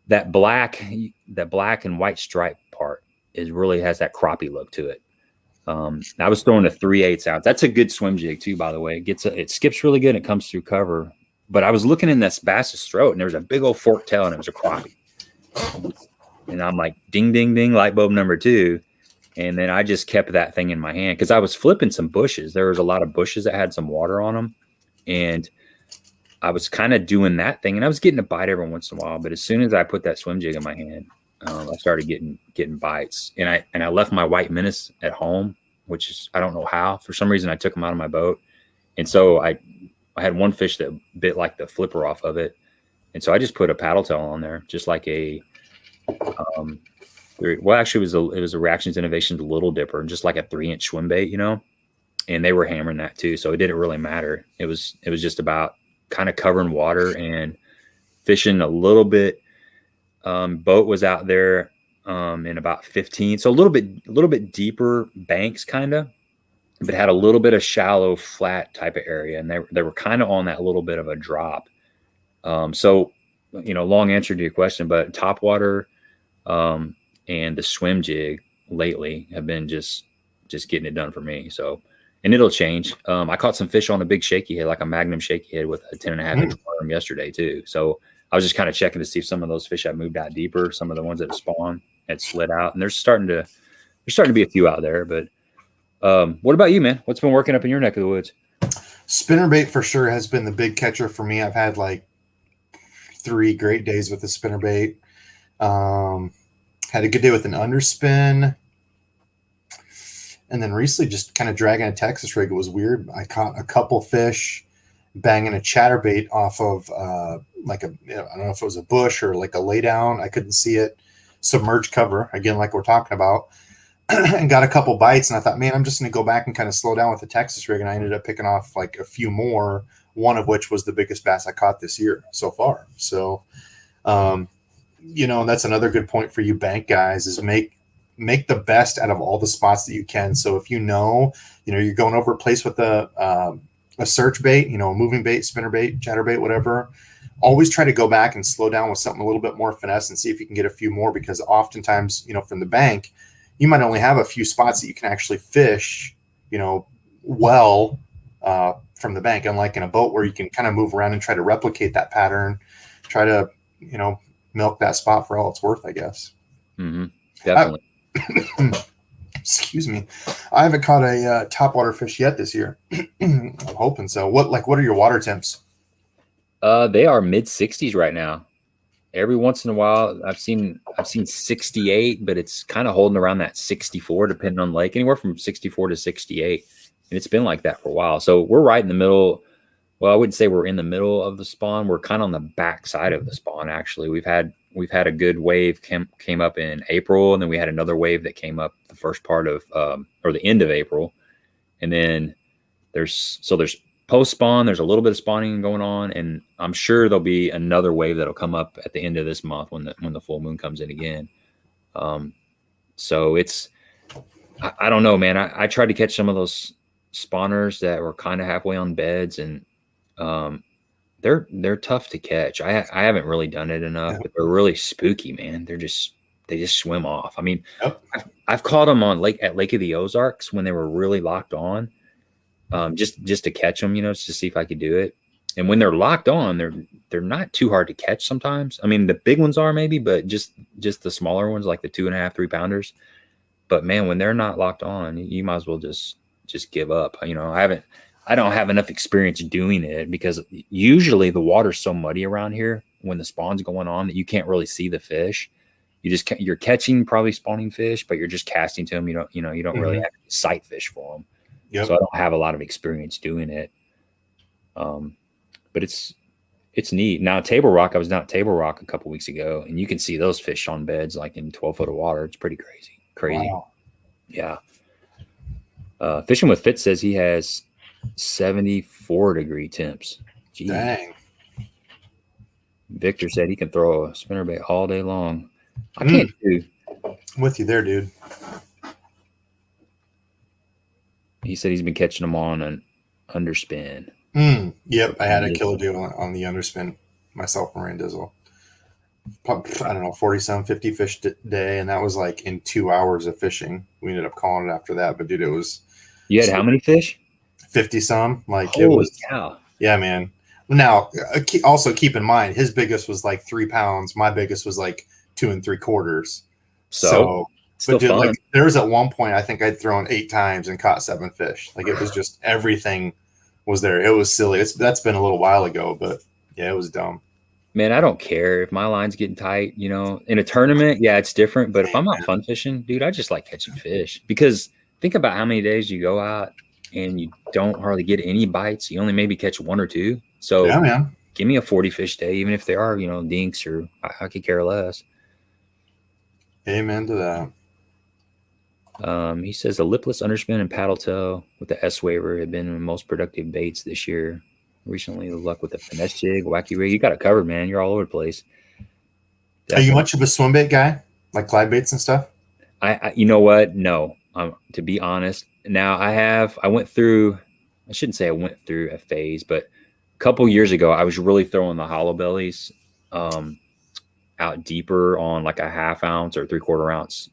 That black and white stripe part really has that crappie look to it. I was throwing a 3/8 ounce. That's a good swim jig too, by the way. It skips really good and it comes through cover. But I was looking in this bass's throat, and there was a big old forked tail, and it was a crappie. And I'm like, ding, ding, ding, light bulb number 2. And then I just kept that thing in my hand because I was flipping some bushes. There was a lot of bushes that had some water on them, and I was kind of doing that thing, and I was getting a bite every once in a while. But as soon as I put that swim jig in my hand, I started getting bites, and I left my white menace at home, which is, I don't know how. For some reason, I took them out of my boat, and so I had one fish that bit like the flipper off of it, and so I just put a paddle tail on there, just like a well, actually, it was a Reactions Innovations Little Dipper, just like a 3-inch swim bait, you know, and they were hammering that too, so it didn't really matter. It was just about kind of covering water and fishing a little bit. Boat was out there in about 15, so a little bit deeper banks, kind of, but had a little bit of shallow, flat type of area, and they were kind of on that little bit of a drop. So, you know, long answer to your question, but topwater and the swim jig lately have been just getting it done for me. So, and it'll change. I caught some fish on a big shaky head, like a Magnum shaky head with a 10.5-inch worm yesterday too. So I was just kind of checking to see if some of those fish had moved out deeper. Some of the ones that spawned had slid out, and there's starting to be a few out there. But what about you, man? What's been working up in your neck of the woods? Spinnerbait for sure has been the big catcher for me. I've had like 3 great days with the spinnerbait. Had a good day with an underspin. And then recently just kind of dragging a Texas rig. It was weird. I caught a couple fish banging a chatterbait off of like I don't know if it was a bush or like a lay down. I couldn't see it. Submerged cover, again, like we're talking about. And got a couple bites. And I thought, man, I'm just going to go back and kind of slow down with the Texas rig. And I ended up picking off like a few more, one of which was the biggest bass I caught this year so far. So, you know, that's another good point for you bank guys is make the best out of all the spots that you can. So if you know you're going over a place with a search bait, you know, a moving bait, spinnerbait, chatterbait, whatever, always try to go back and slow down with something a little bit more finesse and see if you can get a few more, because oftentimes, you know, from the bank, you might only have a few spots that you can actually fish, you know, well from the bank, unlike in a boat where you can kind of move around and try to replicate that pattern, try to, you know, milk that spot for all it's worth, I guess. Mm-hmm. Definitely. Excuse me. I haven't caught a topwater fish yet this year. I'm hoping so. What are your water temps? They are mid-60s right now. Every once in a while, I've seen 68, but it's kind of holding around that 64, depending on lake, anywhere from 64 to 68. And it's been like that for a while. So we're right in the middle. Well, I wouldn't say we're in the middle of the spawn. We're kind of on the back side of the spawn, actually. We've had a good wave came up in April, and then we had another wave that came up the first part of or the end of April. And then there's post spawn, there's a little bit of spawning going on, and I'm sure there'll be another wave that'll come up at the end of this month when the full moon comes in again. So it's, I don't know, man. I tried to catch some of those spawners that were kind of halfway on beds, and they're tough to catch. I haven't really done it enough, but they're really spooky, man. They just swim off. I mean, I've caught them on Lake of the Ozarks when they were really locked on, just to catch them, just to see if I could do it. And when they're locked on, they're not too hard to catch sometimes. I mean, the big ones are maybe, but just the smaller ones, like the 2.5, 3 pounders. But man, when they're not locked on, you might as well just give up. I don't have enough experience doing it because usually the water's so muddy around here when the spawn's going on that you can't really see the fish. You're catching probably spawning fish, but you're just casting to them. You don't really have to sight fish for them. Yep. So I don't have a lot of experience doing it. But it's neat. Now Table Rock, I was down at Table Rock a couple weeks ago, and you can see those fish on beds like in 12 foot of water. It's pretty crazy. Wow. Yeah. Fishing with Fitz says he has 74-degree temps. Jeez. Dang. Victor said he can throw a spinnerbait all day long. I can't do. I'm with you there, dude. He said he's been catching them on an underspin. Yep, I had a killer deal on the underspin myself and Randizzle. I don't know, 47, 50 fish day, and that was like in 2 hours of fishing. We ended up calling it after that, but dude, it was. You had how many fish? 50 some. Like holy it was. Cow. Yeah, man. Now, also keep in mind, his biggest was like 3 pounds. My biggest was like 2 3/4. So still fun. Like, there was at one point I think I'd thrown 8 times and caught 7 fish. Like it was just everything was there. It was silly. That's been a little while ago, but yeah, it was dumb. Man, I don't care if my line's getting tight, in a tournament. Yeah, it's different. But if I'm out fun fishing, dude, I just like catching fish because think about how many days you go out and you don't hardly get any bites. You only maybe catch 1 or 2. So yeah, man. Give me a 40 fish day, even if they are, dinks or I could care less. Amen to that. He says the lipless underspin and paddle tail with the S waiver have been the most productive baits this year. Recently, the luck with the finesse jig, wacky rig. You got it covered, man. You're all over the place. Definitely. Are you much of a swim bait guy, like Clyde baits and stuff? I you know what? No, to be honest. Now I went through. I shouldn't say I went through a phase, but a couple years ago, I was really throwing the hollow bellies out deeper on like a 1/2 ounce or 3/4 ounce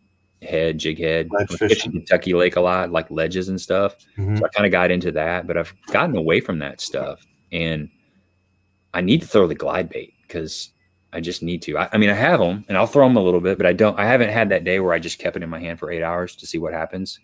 jig head. Fishing Kentucky Lake a lot, like ledges and stuff. So I kind of got into that, but I've gotten away from that stuff. And I need to throw the glide bait because I just need to. I mean, I have them and I'll throw them a little bit, but I haven't had that day where I just kept it in my hand for 8 hours to see what happens.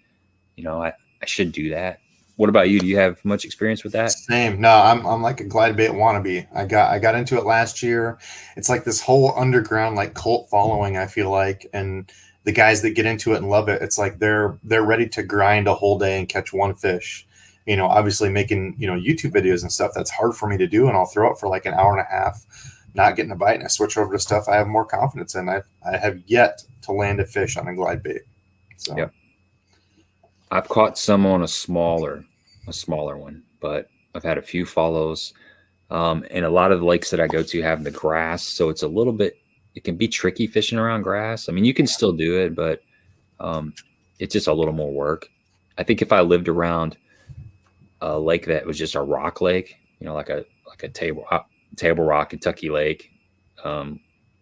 I should do that. What about you? Do you have much experience with that? Same. No, I'm like a glide bait wannabe. I got into it last year. It's like this whole underground like cult following, I feel like, and the guys that get into it and love it, it's like they're ready to grind a whole day and catch 1 fish. Obviously making, YouTube videos and stuff, that's hard for me to do. And I'll throw it for like an hour and a half, not getting a bite. And I switch over to stuff I have more confidence in. I have yet to land a fish on a glide bait. So yeah. I've caught some on a smaller one, but I've had a few follows. And a lot of the lakes that I go to have the grass. So it's a little bit, it can be tricky fishing around grass. I mean, you can still do it, but it's just a little more work. I think if I lived around a lake that was just a rock lake, like a table rock, Kentucky Lake,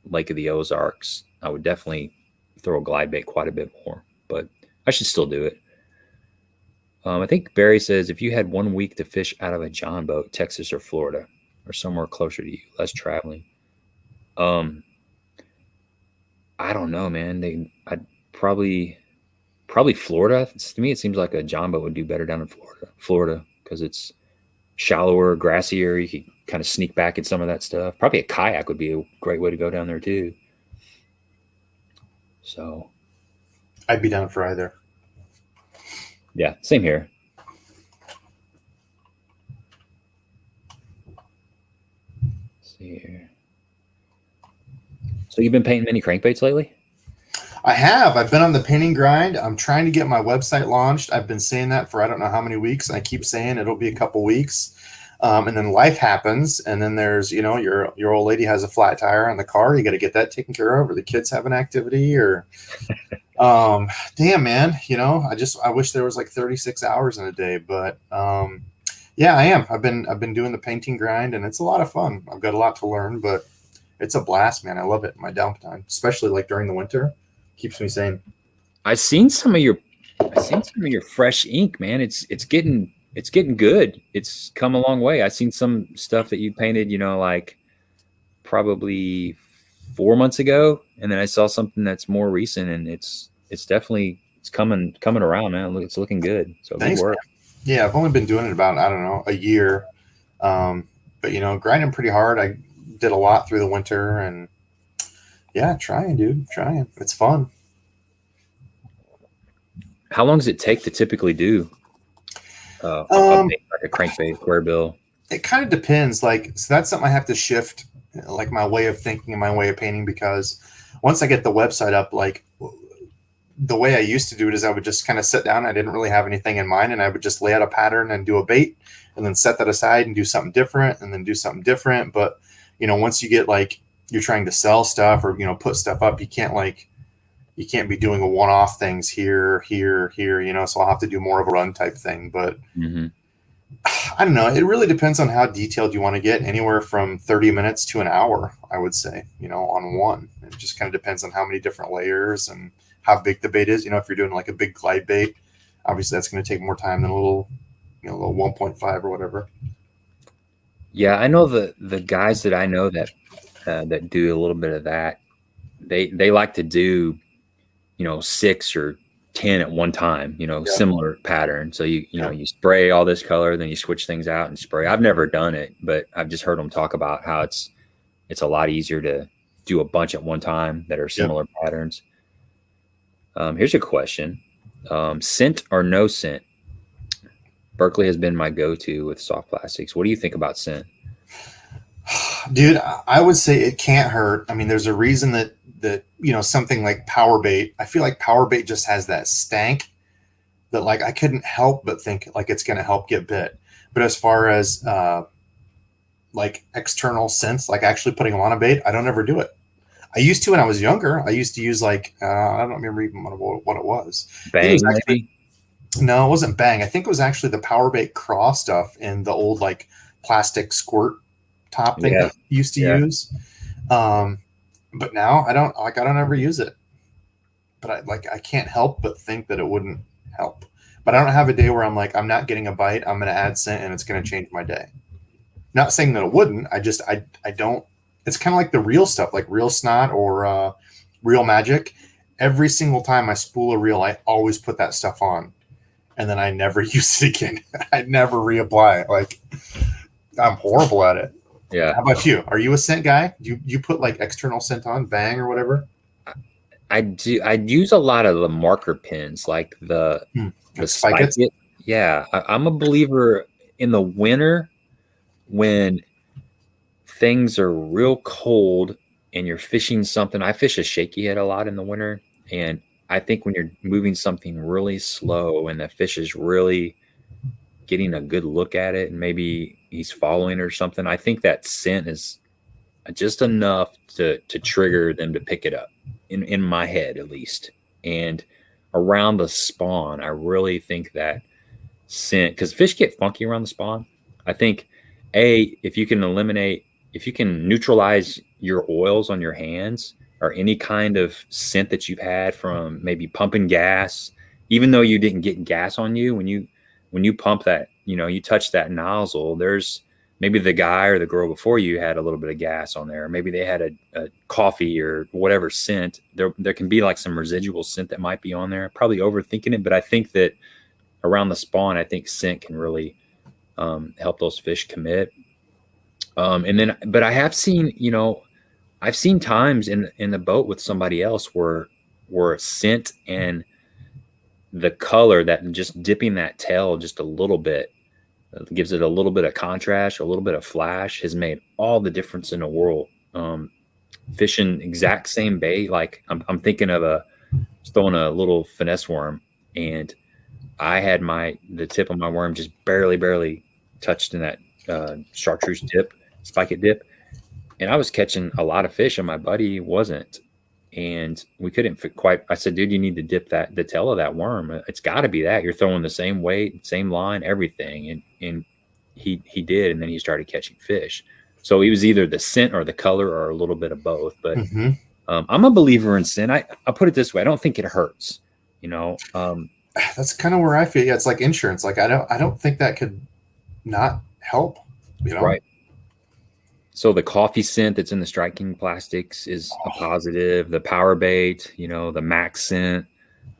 Lake of the Ozarks, I would definitely throw a glide bait quite a bit more, but I should still do it. I think Barry says if you had 1 week to fish out of a John boat, Texas or Florida or somewhere closer to you, less traveling. I don't know, man. I'd probably Florida. To me, it seems like a John boat would do better down in Florida because it's shallower, grassier. You can kind of sneak back at some of that stuff. Probably a kayak would be a great way to go down there too. So I'd be down for either. Yeah, same here. Let's see here. So you've been painting many crankbaits lately? I have. I've been on the painting grind. I'm trying to get my website launched. I've been saying that for I don't know how many weeks. I keep saying it'll be a couple weeks. And then life happens, and then there's, you know, your old lady has a flat tire on the car. You got to get that taken care of, or the kids have an activity, or damn, man, you know, I wish there was like 36 hours in a day, but yeah, I am. I've been doing the painting grind, and it's a lot of fun. I've got a lot to learn, but it's a blast, man. I love it in my downtime, especially like during the winter. Keeps me sane. I've seen some of your fresh ink, man. It's getting good. It's come a long way. I've seen some stuff that you painted, you know, like probably 4 months ago, and then I saw something that's more recent, and it's definitely it's coming around, man. It's looking good. So Thanks, good work. man. Yeah, I've only been doing it about, I don't know, a year. But you know, grinding pretty hard. I did a lot through the winter, and yeah, trying, dude, trying. It's fun. How long does it take to typically do like a crankbait, square bill? It kind of depends. Like, so that's something I have to shift, like my way of thinking and my way of painting, because once I get the website up, like the way I used to do it is I would just kind of sit down. I didn't really have anything in mind, and I would just lay out a pattern and do a bait, and then set that aside and do something different, and then do something different. But you know, once you get like you're trying to sell stuff or, you know, put stuff up, you can't be doing a one-off things here, you know, so I'll have to do more of a run type thing. But I don't know. It really depends on how detailed you want to get, anywhere from 30 minutes to an hour, I would say, you know, on one. It just kind of depends on how many different layers and how big the bait is. You know, if you're doing like a big glide bait, obviously that's going to take more time than a little, you know, a little 1.5 or whatever. Yeah, I know the guys that I know that that do a little bit of that. They like to do, you know, 6 or 10 at one time, you know, similar pattern. So you know, you spray all this color, then you switch things out and spray. I've never done it, but I've just heard them talk about how it's a lot easier to do a bunch at one time that are similar patterns. Here's a question. Scent or no scent? Berkeley has been my go-to with soft plastics. What do you think about scent? Dude, I would say it can't hurt. I mean, there's a reason that you know, something like power bait, I feel like power bait just has that stank that, like, I couldn't help but think like it's going to help get bit. But as far as like external scents, like actually putting them on a bait, I don't ever do it. I used to when I was younger. I used to use like I don't remember even what it was. Bang, maybe? No, it wasn't Bang. I think it was actually the power bait craw stuff in the old like plastic squirt top thing that I used to use. But now I don't ever use it. But I can't help but think that it wouldn't help. But I don't have a day where I'm like, I'm not getting a bite, I'm going to add scent and it's going to change my day. Not saying that it wouldn't. I don't. It's kind of like the real stuff, like real snot or real magic. Every single time I spool a reel, I always put that stuff on, and then I never use it again. I never reapply it. Like, I'm horrible at it. Yeah. How about you? Are you a scent guy? Do you put like external scent on, Bang or whatever? I do. I use a lot of the marker pins, like the spike it. Yeah, I'm a believer in the winter when things are real cold and you're fishing something. I fish a shaky head a lot in the winter, and I think when you're moving something really slow and the fish is really getting a good look at it and maybe he's following or something, I think that scent is just enough to trigger them to pick it up, in my head at least. And around the spawn, I really think that scent, because fish get funky around the spawn. I think if you can neutralize your oils on your hands or any kind of scent that you've had from maybe pumping gas, even though you didn't get gas on you, when you pump that, you know, you touch that nozzle, there's maybe the guy or the girl before you had a little bit of gas on there. Maybe they had a coffee or whatever scent. There can be like some residual scent that might be on there. Probably overthinking it, but I think that around the spawn, I think scent can really help those fish commit. But I have seen, you know, I've seen times in the boat with somebody else where scent and the color, that just dipping that tail just a little bit, gives it a little bit of contrast, a little bit of flash, has made all the difference in the world. Fishing exact same bait, like I'm thinking of throwing a little finesse worm, and I had the tip of my worm just barely touched in that chartreuse dip, spike it dip, and I was catching a lot of fish, and my buddy wasn't. And we couldn't quite. I said, "Dude, you need to dip the tail of that worm. It's got to be that. You're throwing the same weight, same line, everything." And he did, and then he started catching fish. So it was either the scent or the color or a little bit of both. But I'm a believer in scent. I'll put it this way: I don't think it hurts. That's kind of where I feel. Yeah, it's like insurance. Like I don't think that could not help. Right. So the coffee scent that's in the striking plastics is a positive. The power bait, the max scent,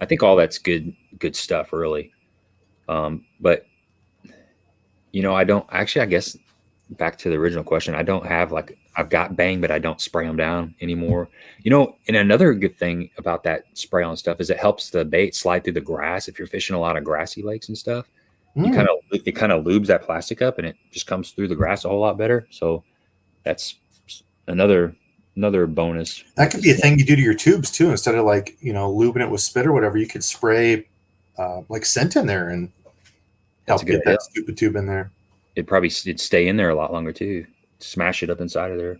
I think all that's good stuff, really. But I don't actually. I guess back to the original question, I don't have I've got bang, but I don't spray them down anymore. And another good thing about that spray on stuff is it helps the bait slide through the grass. If you're fishing a lot of grassy lakes and stuff, it kind of lubes that plastic up, and it just comes through the grass a whole lot better. So that's another bonus. That could be a thing you do to your tubes too. Instead of lubing it with spit or whatever, you could spray scent in there and help get that stupid tube in there. It'd stay in there a lot longer too. Smash it up inside of there.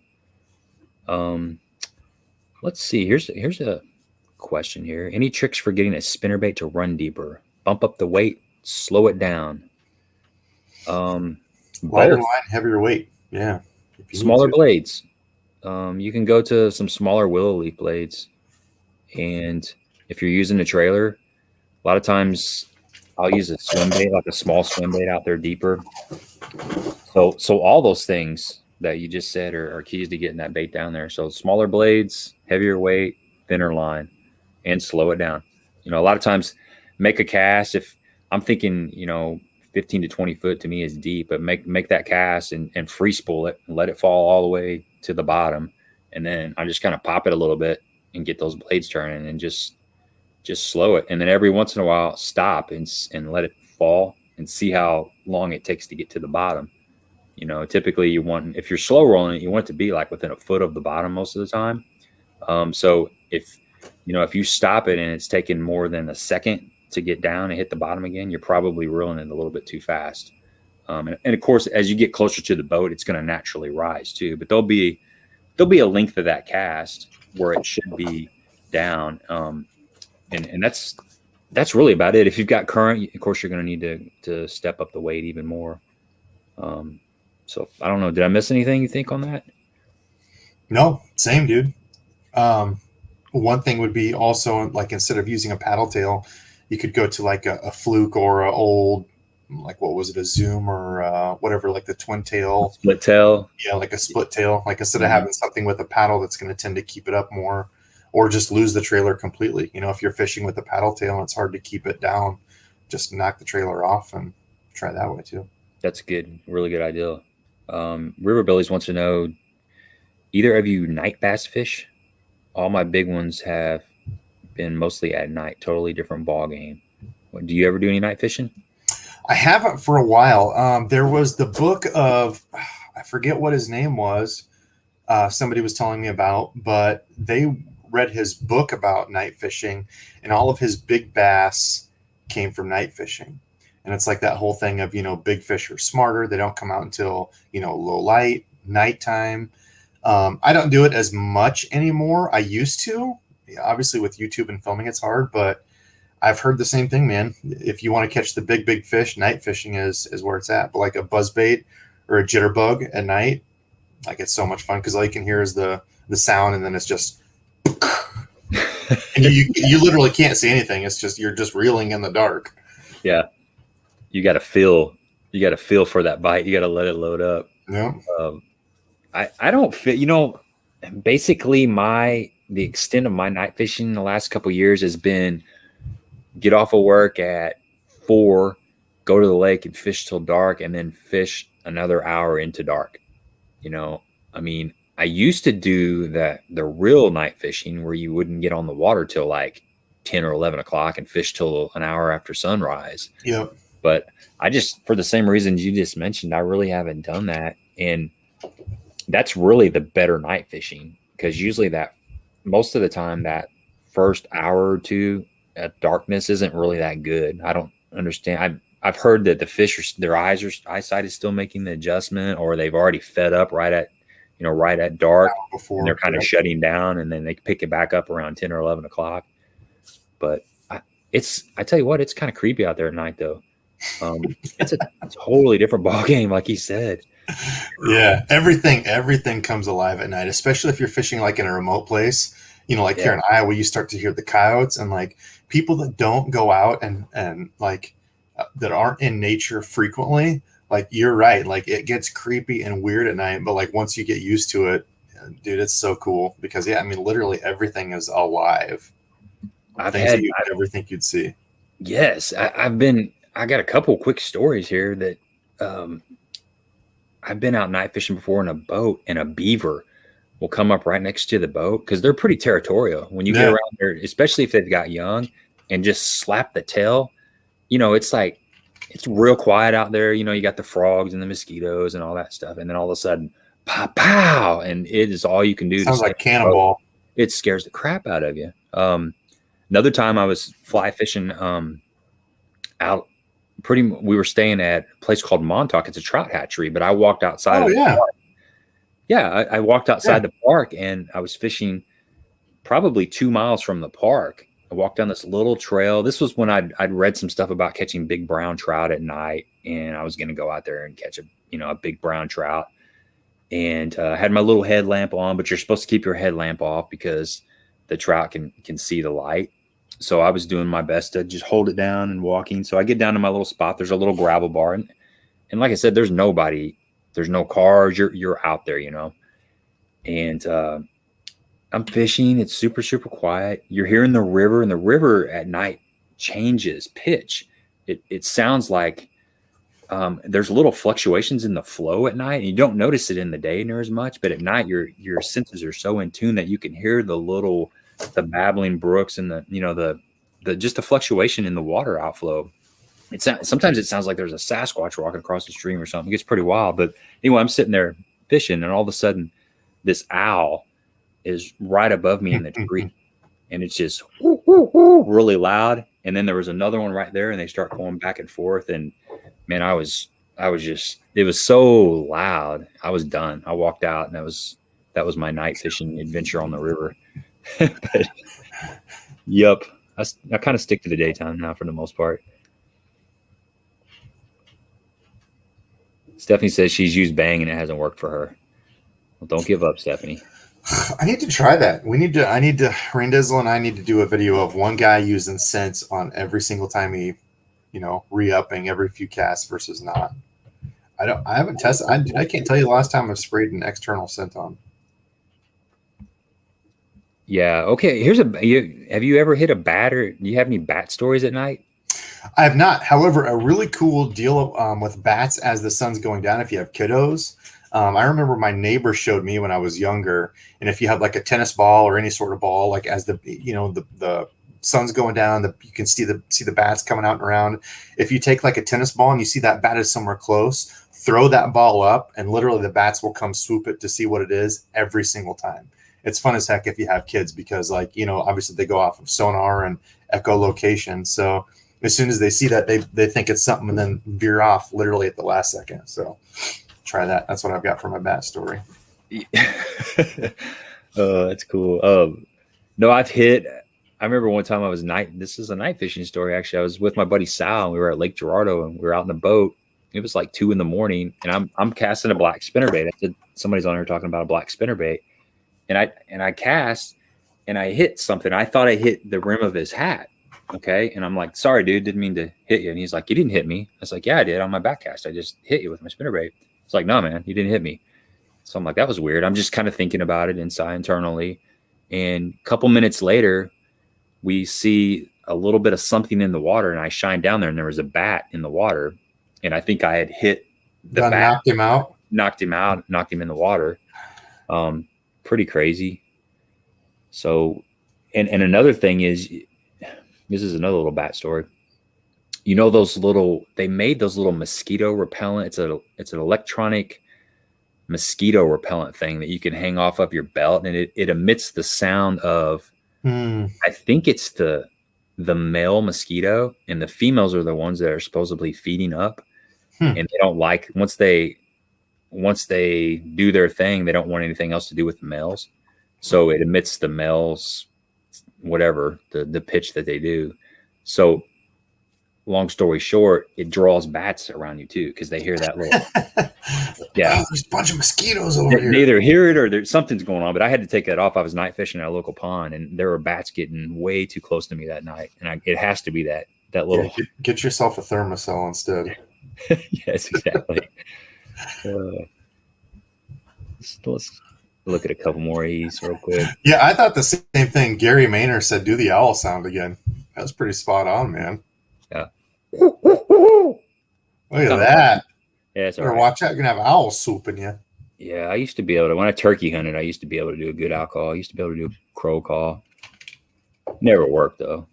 Let's see. Here's a question here. Any tricks for getting a spinnerbait to run deeper? Bump up the weight, slow it down. Lighter line, heavier weight. Yeah. Smaller blades. You can go to some smaller willow leaf blades, and if you're using a trailer, a lot of times I'll use a swim bait, like a small swim bait out there deeper. So all those things that you just said are keys to getting that bait down there. So smaller blades, heavier weight, thinner line, and slow it down. A lot of times make a cast. If I'm thinking, 15 to 20 foot to me is deep, but make that cast and free spool it and let it fall all the way to the bottom. And then I just kind of pop it a little bit and get those blades turning and just slow it. And then every once in a while, stop and let it fall and see how long it takes to get to the bottom. Typically if you're slow rolling it, you want it to be like within a foot of the bottom most of the time. So if you stop it and it's taking more than a second to get down and hit the bottom again, you're probably reeling it a little bit too fast. And of course, as you get closer to the boat, it's going to naturally rise too. But there'll be a length of that cast where it should be down. And that's really about it. If you've got current, of course, you're going to need to step up the weight even more. So I don't know. Did I miss anything you think on that? No, same, dude. One thing would be also instead of using a paddle tail, you could go to a fluke or a old, what was it, a zoom or whatever, the twin tail, split tail. Yeah, like a split tail. Instead of having something with a paddle that's going to tend to keep it up more, or just lose the trailer completely. If you're fishing with a paddle tail and it's hard to keep it down, just knock the trailer off and try that way too. That's good. Really good idea. River Billies wants to know, either of you night bass fish? All my big ones have been mostly at night, totally different ball game. Do you ever do any night fishing? I haven't for a while. There was the book of, I forget what his name was. Somebody was telling me about, but they read his book about night fishing, and all of his big bass came from night fishing. And it's like that whole thing of, big fish are smarter. They don't come out until, low light, nighttime. I don't do it as much anymore. I used to. Obviously, with YouTube and filming, it's hard, but I've heard the same thing, man. If you want to catch the big fish, night fishing is where it's at. But a buzzbait or a jitterbug at night, it's so much fun because all you can hear is the sound, and then it's just, and you literally can't see anything. It's just you're just reeling in the dark. Yeah, you got to feel for that bite. You got to let it load up. Yeah. I don't fit. Basically the extent of my night fishing the last couple of years has been get off of work at 4, go to the lake and fish till dark, and then fish another hour into dark. I used to do the real night fishing where you wouldn't get on the water till 10 or 11 o'clock and fish till an hour after sunrise. Yep. But I just, for the same reasons you just mentioned, I really haven't done that. And that's really the better night fishing, because usually most of the time that first hour or two at darkness isn't really that good. I don't understand. I've heard that the fish their eyesight is still making the adjustment, or they've already fed up right at dark, Before, and they're kind of shutting down, and then they pick it back up around 10 or 11 o'clock. But I tell you what, it's kind of creepy out there at night, though. It's a totally different ball game, like he said. Yeah, everything comes alive at night, especially if you're fishing like in a remote place. Like here in Iowa, you start to hear the coyotes, and like people that don't go out and like that aren't in nature frequently. Like you're right, like it gets creepy and weird at night, but like once you get used to it, dude, it's so cool because literally everything is alive. Things that you never think you'd see. Yes, I got a couple quick stories here that I've been out night fishing before in a boat, and a beaver will come up right next to the boat because they're pretty territorial. When you get around there, especially if they've got young, and just slap the tail, it's like it's real quiet out there. You got the frogs and the mosquitoes and all that stuff, and then all of a sudden, pow, pow, and it is all you can do. Sounds like cannonball. It scares the crap out of you. Another time I was fly fishing out. We were staying at a place called Montauk. It's a trout hatchery, but I walked outside. I walked outside the park, and I was fishing probably 2 miles from the park. I walked down this little trail. This was when I'd read some stuff about catching big brown trout at night, and I was going to go out there and catch a big brown trout. And I had my little headlamp on, but you're supposed to keep your headlamp off because the trout can see the light. So I was doing my best to just hold it down and walking. So I get down to my little spot. There's a little gravel bar, and like I said, there's nobody. There's no cars. You're out there, And I'm fishing. It's super, super quiet. You're hearing the river, and the river at night changes pitch. It sounds like there's little fluctuations in the flow at night, and you don't notice it in the day near as much. But at night, your senses are so in tune that you can hear the babbling brooks and the just the fluctuation in the water outflow. Sometimes it sounds like there's a Sasquatch walking across the stream or something. It gets pretty wild. But anyway, I'm sitting there fishing, and all of a sudden, this owl is right above me in the tree, and it's just whoo, whoo, whoo, really loud. And then there was another one right there, and they start going back and forth. And man, I was just, it was so loud. I was done. I walked out, and that was my night fishing adventure on the river. But yep, I kind of stick to the daytime now for the most part. Stephanie says she's used Bang and it hasn't worked for her. Well, don't give up, Stephanie. I need to try that. Hernandez and I need to do a video of one guy using scents on every single time he, re-upping every few casts versus not. I haven't tested. I can't tell you the last time I've sprayed an external scent on. Yeah. Okay. Have you ever hit a bat, or do you have any bat stories at night? I have not. However, a really cool deal with bats as the sun's going down, if you have kiddos. I remember my neighbor showed me when I was younger, and if you have like a tennis ball or any sort of ball, like as the sun's going down, you can see the bats coming out and around. If you take like a tennis ball and you see that bat is somewhere close, throw that ball up, and literally the bats will come swoop it to see what it is every single time. It's fun as heck if you have kids because, obviously they go off of sonar and echolocation. So as soon as they see that, they think it's something and then veer off literally at the last second. So try that. That's what I've got for my bat story. Oh, that's cool. No, I remember one time this is a night fishing story. Actually, I was with my buddy Sal, and we were at Lake Gerardo, and we were out in the boat. It was like 2 a.m, and I'm casting a black spinnerbait. I said somebody's on here talking about a black spinnerbait. And I cast, and I hit something. I thought I hit the rim of his hat. Okay. And I'm like, sorry, dude, didn't mean to hit you. And he's like, you didn't hit me. I was like, yeah, I did on my back cast. I just hit you with my spinnerbait. It's like, no, man, you didn't hit me. So I'm like, that was weird. I'm just kind of thinking about it internally. And a couple minutes later, we see a little bit of something in the water, and I shine down there, and there was a bat in the water. And I think I had hit the bat. Knocked him out, knocked him in the water. Pretty crazy. So, and another thing is, this is another little bat story. They made those little mosquito repellent. It's an electronic mosquito repellent thing that you can hang off of your belt, and it emits the sound of, I think it's the the male mosquito, and the females are the ones that are supposedly feeding up, and they don't like once they do their thing, they don't want anything else to do with the males. So it emits the males, whatever the pitch that they do. So long story short, it draws bats around you too, because they hear that little Oh, there's a bunch of mosquitoes over here. They either hear it or there's something's going on. But I had to take that off. I was night fishing at a local pond, and there were bats getting way too close to me that night. And it has to be that little. Yeah, get yourself a thermocell instead. Yes, exactly. Let's look at a couple more of these real quick. Yeah, I thought the same thing. Gary Maynard said, "Do the owl sound again." That was pretty spot on, man. Yeah. Look at that. Yeah, it's all right. Watch out. You're going to have owl swooping you. Yeah, I used to be able to, when I turkey hunted, I used to be able to do a good owl call. I used to be able to do a crow call. Never worked, though.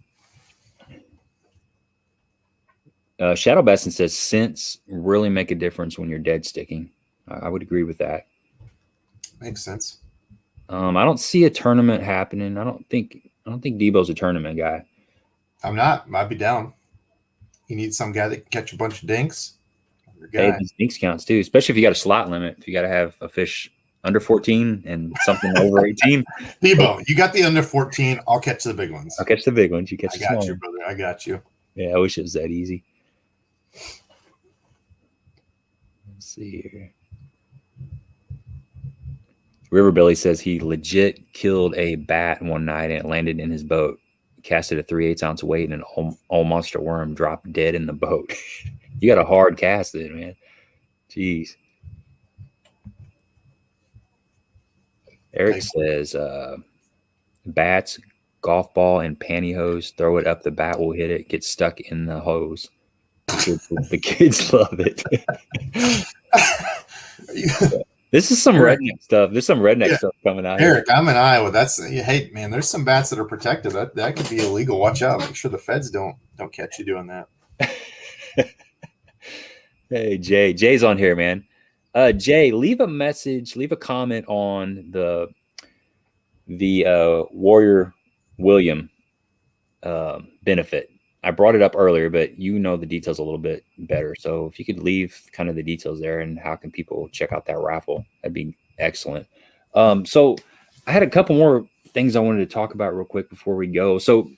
Shadow Bassin says scents really make a difference when you're dead sticking. I would agree with that. Makes sense. I don't see a tournament happening. I don't think Debo's a tournament guy. I'm not. I'd be down. You need some guy that can catch a bunch of dinks. Hey, these dinks counts too, especially if you got a slot limit. If you got to have a fish under 14 and something over 18. Debo, you got the under 14. I'll catch the big ones. I'll catch the big ones. You catch the small ones. I got you, brother. I got you. Yeah, I wish it was that easy. Let's see here. River Billy says he legit killed a bat one night and it landed in his boat. Casted a 3/8 ounce weight and an all monster worm dropped dead in the boat. You got a hard cast then, man. Jeez. Eric says bats, golf ball, and pantyhose. Throw it up, the bat will hit it, get stuck in the hose. The kids love it. This is some redneck stuff. There's some redneck stuff coming out. Eric, I'm in Iowa. Hey, man, there's some bats that are protected. That could be illegal. Watch out. Make sure the feds don't catch you doing that. Hey, Jay. Jay's on here, man. Jay, leave a message, leave a comment on the Warrior William benefit. I brought it up earlier, but you know the details a little bit better. So if you could leave kind of the details there and how can people check out that raffle, that'd be excellent. So I had a couple more things I wanted to talk about real quick before we go. So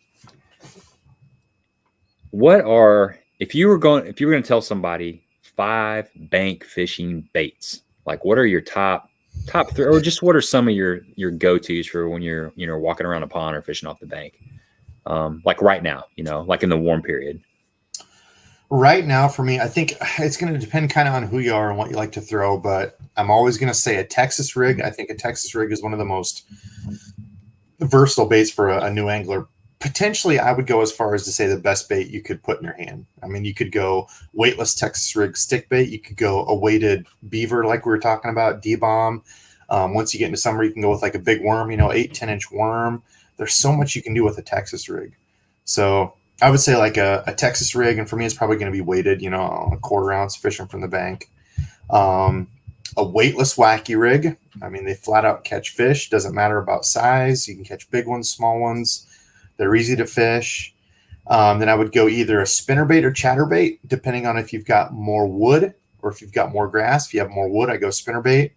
if you were going to tell somebody 5 bank fishing baits, like what are your top 3, or just what are some of your go-tos for when you're walking around a pond or fishing off the bank? Like right now, like in the warm period. Right now, for me, I think it's going to depend kind of on who you are and what you like to throw, but I'm always going to say a Texas rig. I think a Texas rig is one of the most versatile baits for a new angler. Potentially, I would go as far as to say the best bait you could put in your hand. I mean, you could go weightless Texas rig stick bait. You could go a weighted beaver like we were talking about, D-bomb. Once you get into summer, you can go with like a big worm, 8-10-inch worm. There's so much you can do with a Texas rig. So I would say like a Texas rig, and for me, it's probably going to be weighted, a 1/4 ounce fishing from the bank. A weightless wacky rig. I mean, they flat out catch fish. Doesn't matter about size. You can catch big ones, small ones. They're easy to fish. Then I would go either a spinnerbait or chatterbait, depending on if you've got more wood or if you've got more grass. If you have more wood, I go spinnerbait.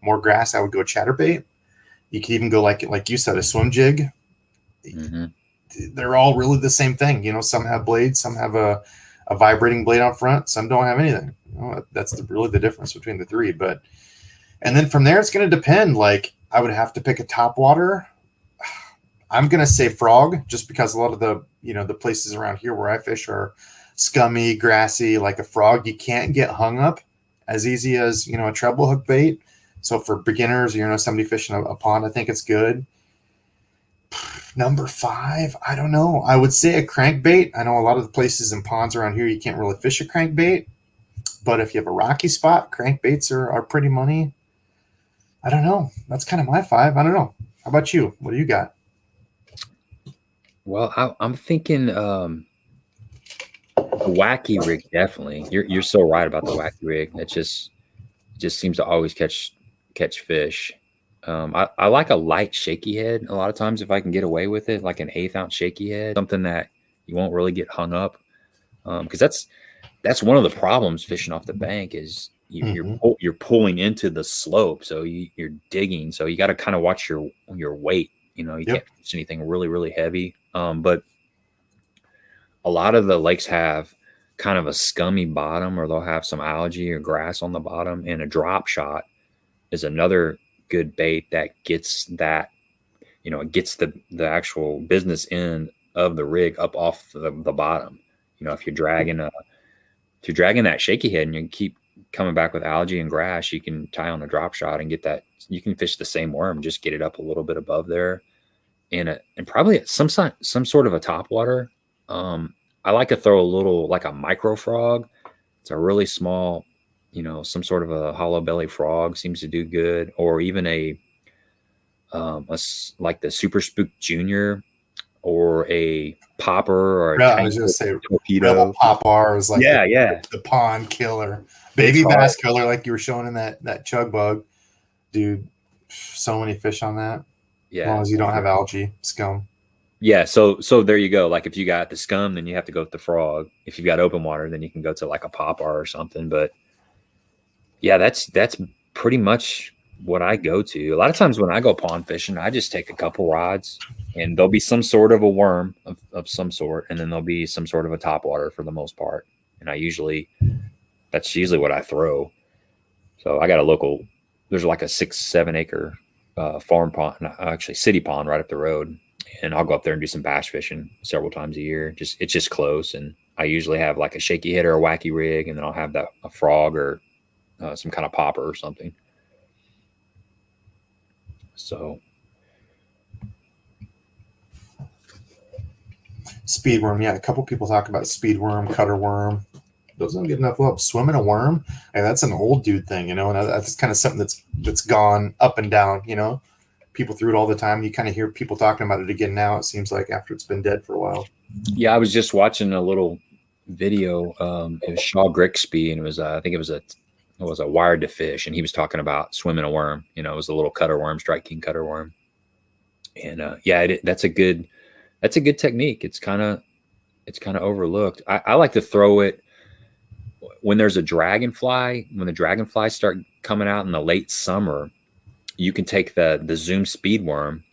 More grass, I would go chatterbait. You could even go like you said, a swim jig. Mm-hmm. They're all really the same thing. Some have blades, some have a vibrating blade out front, some don't have anything. That's really the difference between the 3. And then from there, it's going to depend. Like I would have to pick a top water. I'm going to say frog, just because a lot of the the places around here where I fish are scummy, grassy. Like a frog, you can't get hung up as easy as a treble hook bait. So for beginners, somebody fishing a pond, I think it's good. Number 5, I don't know. I would say a crankbait. I know a lot of the places and ponds around here, you can't really fish a crankbait. But if you have a rocky spot, crankbaits are pretty money. I don't know. That's kind of my 5. I don't know. How about you? What do you got? Well, I'm thinking a wacky rig, definitely. You're so right about the wacky rig. It just seems to always catch fish. I like a light shaky head a lot of times if I can get away with it, like an 1/8 ounce shaky head, something that You won't really get hung up because that's one of the problems fishing off the bank is you're pulling into the slope, so you're digging, so you got to kind of watch your weight. You know, you can't fish anything really really heavy. But a lot of the lakes have kind of a scummy bottom, or they'll have some algae or grass on the bottom, and a drop shot is another good bait that gets that, you know, it gets the actual business end of the rig up off the bottom. You know, if you're dragging that shaky head and you keep coming back with algae and grass, you can tie on a drop shot and get that. You can fish the same worm, just get it up a little bit above there, and probably some sort of a top water. I like to throw a little, like a micro frog. It's a really small, you know, some sort of a hollow belly frog seems to do good, or even like the Super Spook Junior, or a popper, or I was gonna say Rebel Popper is like the pond killer, baby bass killer, like you were showing in that Chug Bug, dude. So many fish on that. Yeah, as long as you don't have algae scum. Yeah, so there you go. Like if you got the scum, then you have to go with the frog. If you've got open water, then you can go to like a popper or something. But yeah, that's pretty much what I go to. A lot of times when I go pond fishing, I just take a couple rods, and there'll be some sort of a worm of some sort, and then there'll be some sort of a topwater for the most part. And that's usually what I throw. So I got there's like a 6-7 acre farm pond, actually city pond right up the road. And I'll go up there and do some bass fishing several times a year. It's just close. And I usually have like a shaky head or a wacky rig, and then I'll have a frog or some kind of popper or something. So speed worm, yeah. A couple people talk about speed worm, cutter worm. Those don't get enough love. Swimming a worm, and that's an old dude thing, you know. And that's kind of something that's gone up and down, you know. People threw it all the time. You kind of hear people talking about it again now. It seems like after it's been dead for a while. Yeah, I was just watching a little video. It was Shaw Grixby, and it was I think it was a wired to fish, and he was talking about swimming a worm. You know, it was a little cutter worm, Strike King cutter worm. And that's a good technique. It's kind of overlooked. I like to throw it when there's a dragonfly. When the dragonflies start coming out in the late summer, you can take the Zoom speed worm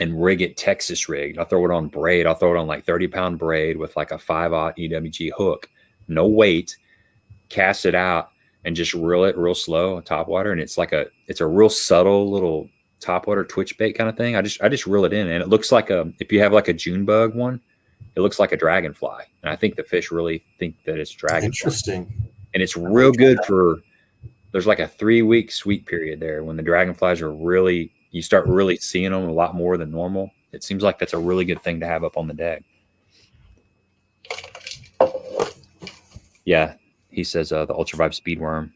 and rig it Texas rigged. I'll throw it on braid. I'll throw it on like 30-pound braid with like a 5/0 EWG hook, no weight, cast it out and just reel it real slow, top water. And it's a real subtle little topwater twitch bait kind of thing. I just reel it in, and it looks like if you have like a June bug one, it looks like a dragonfly. And I think the fish really think that it's dragonfly. Interesting. And it's real good there's like a 3-week sweet period there when the dragonflies are you start really seeing them a lot more than normal. It seems like that's a really good thing to have up on the deck. Yeah, he says the Ultravibe speed worm.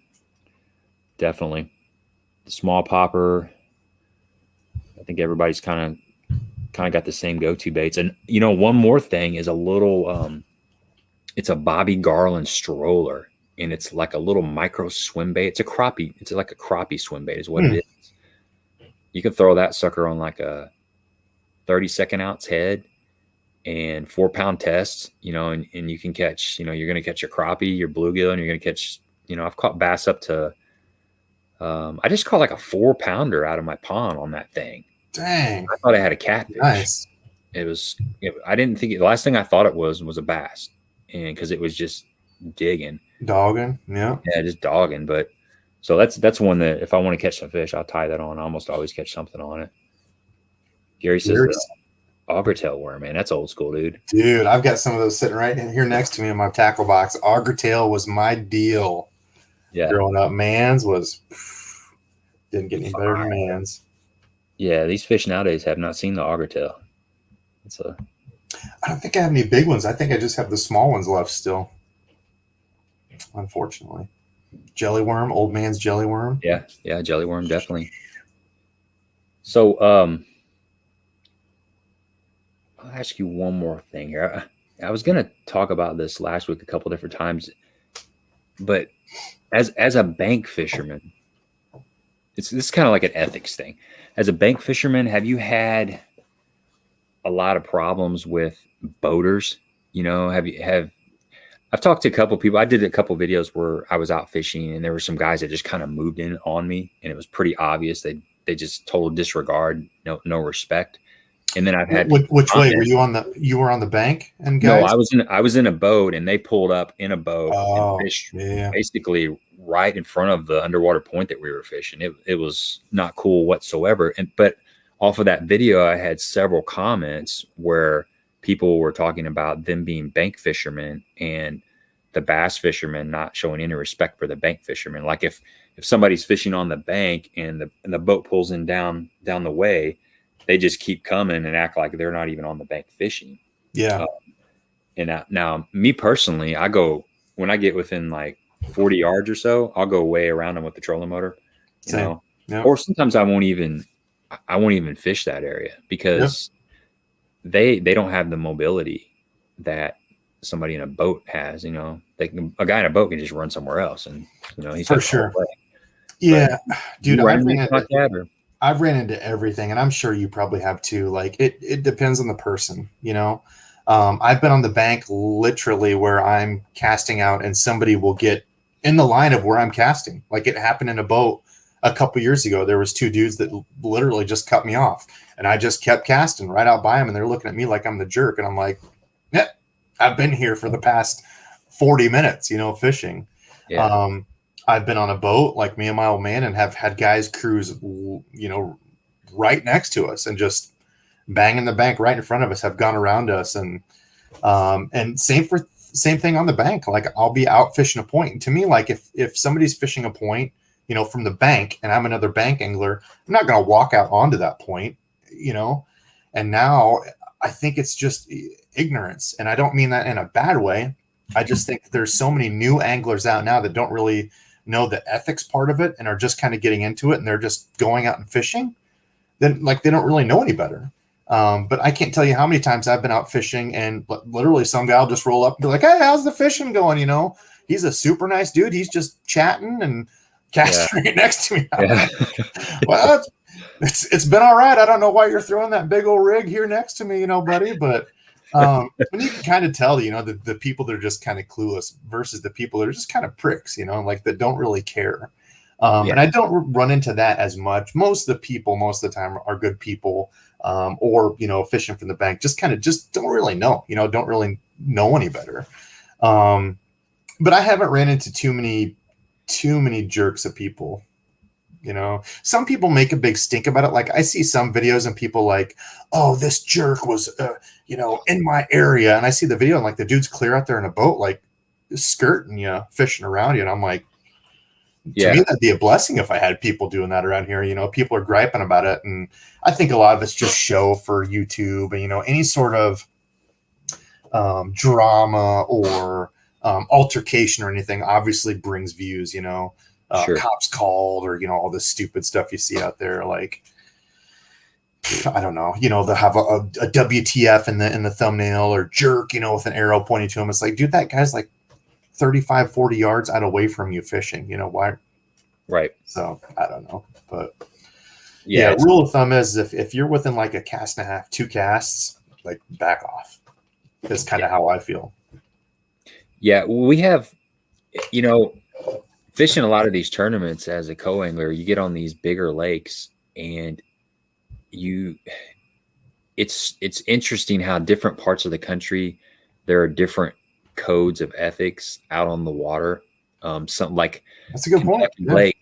Definitely. The small popper. I think everybody's kind of got the same go-to baits. And you know, one more thing is a little it's a Bobby Garland stroller. And it's like a little micro swim bait. It's like a crappie swim bait is what it is. You can throw that sucker on like a 32nd ounce head and 4-pound tests, you know, and you can catch, you know, you're going to catch your crappie, your bluegill, and you're going to catch, you know, I've caught bass up to, I just caught like a 4-pounder out of my pond on that thing. Dang. I thought I had a catfish. Nice. I didn't think the last thing I thought it was a bass, and because it was just digging. Dogging, yeah, just dogging. But so that's one that if I want to catch some fish, I'll tie that on. I almost always catch something on it. Gary says auger tail worm, man, that's old school, dude. Dude, I've got some of those sitting right here next to me in my tackle box. Auger tail was my deal. Yeah, growing up, Mans didn't get any better than Mans. Yeah, these fish nowadays have not seen the auger tail. I don't think I have any big ones. I think I just have the small ones left still. Unfortunately, jelly worm, old man's jelly worm. Yeah, jelly worm definitely. So, I'll ask you one more thing here. I was going to talk about this last week a couple different times, but as a bank fisherman, this is kind of like an ethics thing. As a bank fisherman, have you had a lot of problems with boaters You know, I've talked to a couple people. I did a couple videos where I was out fishing and there were some guys that just kind of moved in on me, and it was pretty obvious they just total disregard, no respect. And then I've had people Which way were comment. you were on the bank and No, guys? I was in a boat and they pulled up in a boat and Oh, fished yeah. basically right in front of the underwater point that we were fishing. It was not cool whatsoever. But off of that video, I had several comments where people were talking about them being bank fishermen and the bass fishermen not showing any respect for the bank fishermen. Like if somebody's fishing on the bank and the boat pulls in down the way, they just keep coming and act like they're not even on the bank fishing. Yeah. And now, me personally, I go when I get within like 40 yards or so, I'll go way around them with the trolling motor, you Same. know, Yeah. or sometimes I won't even fish that area because they don't have the mobility that somebody in a boat has. You know, a guy in a boat can just run somewhere else, and you know he's For got the whole sure. way. Yeah, But dude, you ran into anything like that, or I've ran into everything, and I'm sure you probably have too. Like it depends on the person, you know. I've been on the bank literally where I'm casting out, and somebody will get in the line of where I'm casting. Like it happened in a boat a couple years ago. There was two dudes that literally just cut me off, and I just kept casting right out by them, and they're looking at me like I'm the jerk, and I'm like, yeah, I've been here for the past 40 minutes, you know, fishing. yeah, I've been on a boat like me and my old man and have had guys cruise, you know, right next to us and just banging the bank right in front of us, have gone around us. And same thing on the bank. Like I'll be out fishing a point. And to me, like if somebody's fishing a point, you know, from the bank and I'm another bank angler, I'm not going to walk out onto that point, you know? And now I think it's just ignorance. And I don't mean that in a bad way. I just think there's so many new anglers out now that don't really know the ethics part of it and are just kind of getting into it and they're just going out and fishing. Then like they don't really know any better. But I can't tell you how many times I've been out fishing and literally some guy will just roll up and be like, "Hey, how's the fishing going?" You know, he's a super nice dude. He's just chatting and casting right next to me. yeah, Well, it's been all right. I don't know why you're throwing that big old rig here next to me, you know, buddy. But when you can kind of tell, you know, the people that are just kind of clueless versus the people that are just kind of pricks, you know, like that don't really care. And I don't run into that as much. Most of the people, most of the time, are good people, or you know, fishing from the bank. Just don't really know, you know, don't really know any better. But I haven't ran into too many jerks of people. You know, some people make a big stink about it. Like I see some videos and people like, "Oh, this jerk was, you know, in my area," and I see the video and like the dude's clear out there in a boat, like skirting you, fishing around you, and I'm like. To me, that'd be a blessing if I had people doing that around here. You know, people are griping about it. And I think a lot of it's just show for YouTube and, you know, any sort of drama or altercation or anything obviously brings views, you know, sure. Cops called or, you know, all this stupid stuff you see out there. Like, I don't know, you know, they'll have a WTF in the thumbnail or jerk, you know, with an arrow pointing to him. It's like, dude, that guy's like 35, 40 yards out away from you fishing, you know, why? Right. So I don't know, but yeah, rule of thumb is if you're within like a cast and a half, 2 casts, like back off. That's kind of how I feel. Yeah, we have, you know, fishing a lot of these tournaments as a co-angler, you get on these bigger lakes and it's interesting how different parts of the country, there are different codes of ethics out on the water. Something like that's a good point.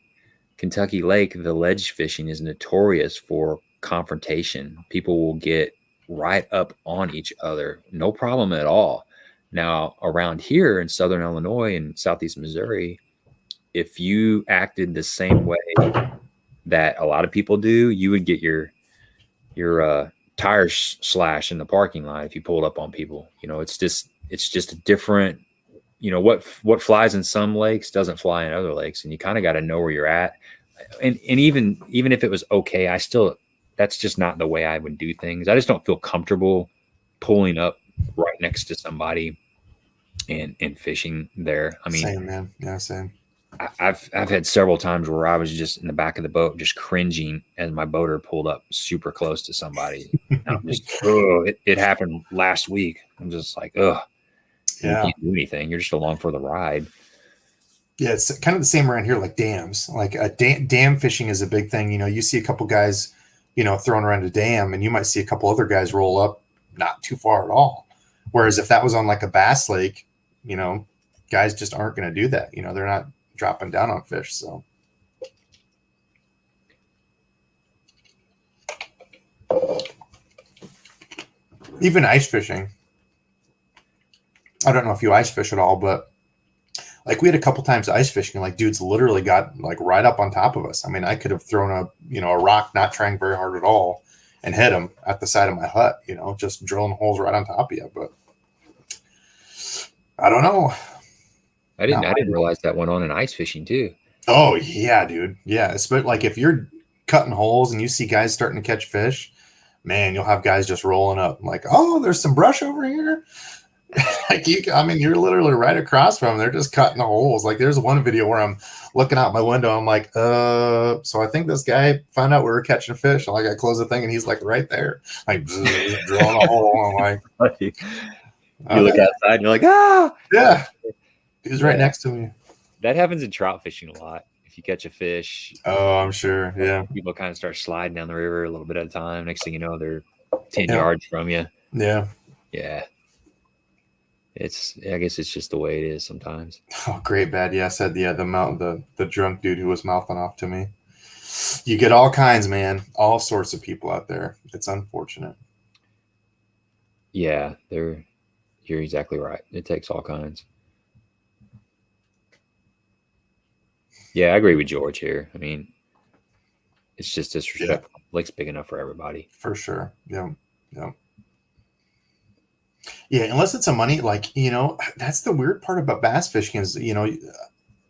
Kentucky Lake, the ledge fishing is notorious for confrontation. People will get right up on each other, no problem at all. Now, around here in Southern Illinois and Southeast Missouri, if you acted the same way that a lot of people do, you would get your tires slashed in the parking lot if you pulled up on people. You know, it's just a different, you know, what flies in some lakes doesn't fly in other lakes, and you kind of got to know where you're at. And even if it was okay, that's just not the way I would do things. I just don't feel comfortable pulling up right next to somebody and fishing there. I mean, same, man. Yeah, same. I've had several times where I was just in the back of the boat, just cringing as my boater pulled up super close to somebody. I'm just, it happened last week. I'm just like, ugh. You Yeah. can't do anything. You're just along for the ride. Yeah, it's kind of the same around here, like dams. Like dam fishing is a big thing. You see a couple guys, throwing around a dam, and you might see a couple other guys roll up not too far at all. Whereas if that was on like a bass lake, guys just aren't going to do that. They're not dropping down on fish. So even ice fishing. I don't know if you ice fish at all, but like we had a couple times ice fishing, like dudes literally got like right up on top of us. I mean, I could have thrown a rock, not trying very hard at all, and hit him at the side of my hut, just drilling holes right on top of you. But I don't know. I didn't realize that went on in ice fishing too. Oh yeah, dude. Yeah. Especially like if you're cutting holes and you see guys starting to catch fish, man, you'll have guys just rolling up like, oh, there's some brush over here. Like you're literally right across from them. They're just cutting the holes. Like there's one video where I'm looking out my window. I'm like, so I think this guy found out we were catching fish. And like I close the thing and he's like right there, like drilling a hole. I'm like, you look outside and you're like, ah, yeah, he's right next to me. That happens in trout fishing a lot. If you catch a fish, oh, I'm sure. Yeah, people kind of start sliding down the river a little bit at a time. Next thing you know, they're 10 yards from you. Yeah. I guess it's just the way it is sometimes. Oh, great bad. Yeah, I said the drunk dude who was mouthing off to me. You get all kinds, man. All sorts of people out there. It's unfortunate. Yeah, you're exactly right. It takes all kinds. Yeah, I agree with George here. I mean, it's just disrespectful. Yeah. Lake's big enough for everybody. For sure. Yeah. Yeah. Yeah, unless it's a money, like, that's the weird part about bass fishing is,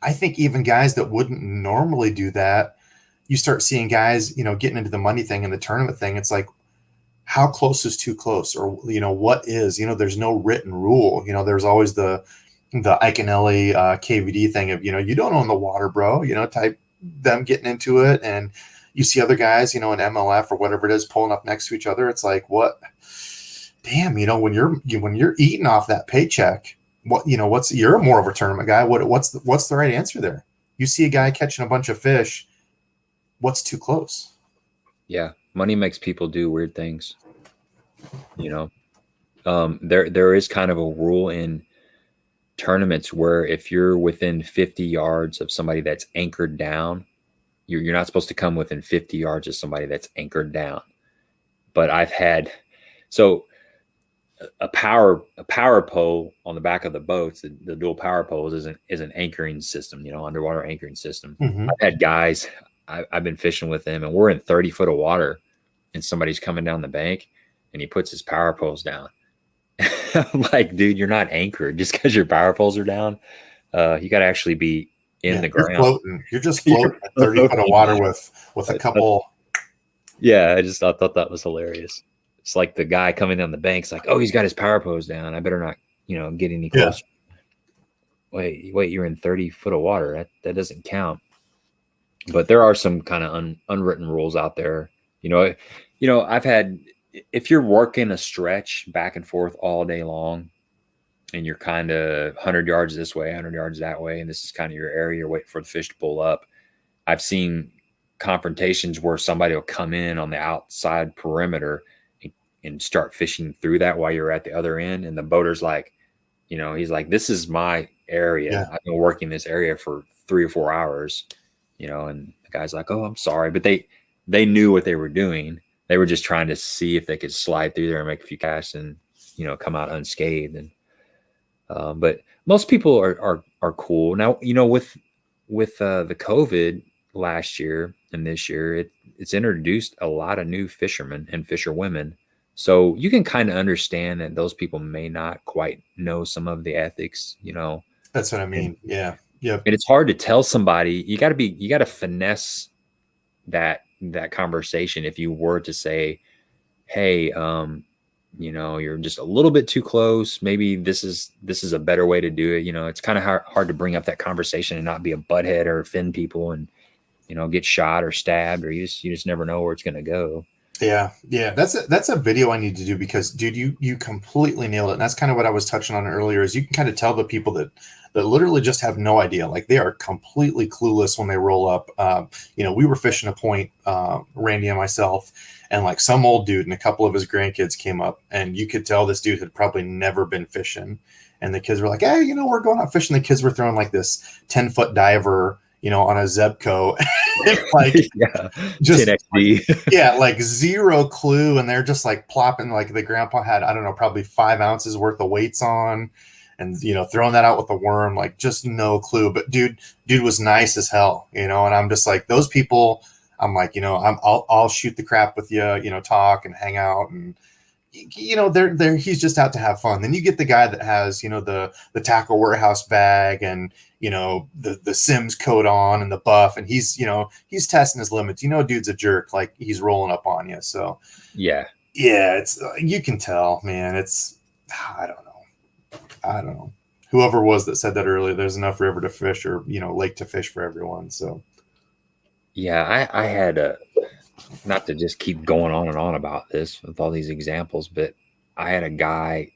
I think even guys that wouldn't normally do that, you start seeing guys, getting into the money thing and the tournament thing. It's like, how close is too close? Or, what is, there's no written rule. There's always the Iconelli KVD thing of, you don't own the water, bro, type them getting into it. And you see other guys, in MLF or whatever it is, pulling up next to each other. It's like, what? Damn, when you're eating off that paycheck, you're more of a tournament guy. What's the right answer there? You see a guy catching a bunch of fish. What's too close? Yeah, money makes people do weird things. There is kind of a rule in tournaments where if you're within 50 yards of somebody that's anchored down, you're not supposed to come within 50 yards of somebody that's anchored down. But I've had a power pole on the back of the boats, the dual power poles is an anchoring system, underwater anchoring system. Mm-hmm. I've had guys, I've been fishing with them and we're in 30 foot of water and somebody's coming down the bank and he puts his power poles down. I'm like, dude, you're not anchored just because your power poles are down. You got to actually be in the ground. Floating. You're just floating at 30 foot of water with a couple. Yeah, I thought that was hilarious. It's like the guy coming down the bank's like, oh, he's got his power pose down. I better not, get any closer. Yeah. Wait, you're in 30 foot of water. That doesn't count. But there are some kind of unwritten rules out there. I've had, if you're working a stretch back and forth all day long and you're kind of 100 yards this way, 100 yards that way, and this is kind of your area, you're waiting for the fish to pull up. I've seen confrontations where somebody will come in on the outside perimeter and start fishing through that while you're at the other end. And the boater's like, he's like, this is my area. Yeah. I've been working this area for 3 or 4 hours, and the guy's like, oh, I'm sorry. But they knew what they were doing. They were just trying to see if they could slide through there and make a few casts and, come out unscathed. And, but most people are cool. Now, with the COVID last year and this year, it's introduced a lot of new fishermen and fisherwomen. So you can kind of understand that those people may not quite know some of the ethics, That's what I mean. Yeah. And it's hard to tell somebody. You got to finesse that conversation. If you were to say, hey, you're just a little bit too close. Maybe this is a better way to do it. It's kind of hard to bring up that conversation and not be a butthead or offend people and, get shot or stabbed, or you just never know where it's going to go. Yeah, yeah, that's a video I need to do because, dude, you completely nailed it. And that's kind of what I was touching on earlier. Is you can kind of tell the people that literally just have no idea, like they are completely clueless when they roll up. We were fishing a point, Randy and myself, and like some old dude and a couple of his grandkids came up, and you could tell this dude had probably never been fishing. And the kids were like, "Hey, we're going out fishing." The kids were throwing like this 10-foot diver, on a Zebco, and like Yeah, just 10XD. yeah, like zero clue, and they're just like plopping. Like the grandpa had, I don't know, probably 5 ounces worth of weights on, and throwing that out with a worm, like just no clue. But dude was nice as hell, and I'm just like those people. I'm like, I'll shoot the crap with you, talk and hang out, and they're he's just out to have fun. Then you get the guy that has, the tackle warehouse bag and the Sims coat on and the buff, and he's testing his limits. Dude's a jerk, like he's rolling up on you. So Yeah. yeah, it's you can tell, man. It's I don't know. Whoever was that said that earlier, there's enough river to fish or lake to fish for everyone. So Yeah, I had not to just keep going on and on about this with all these examples, but I had a guy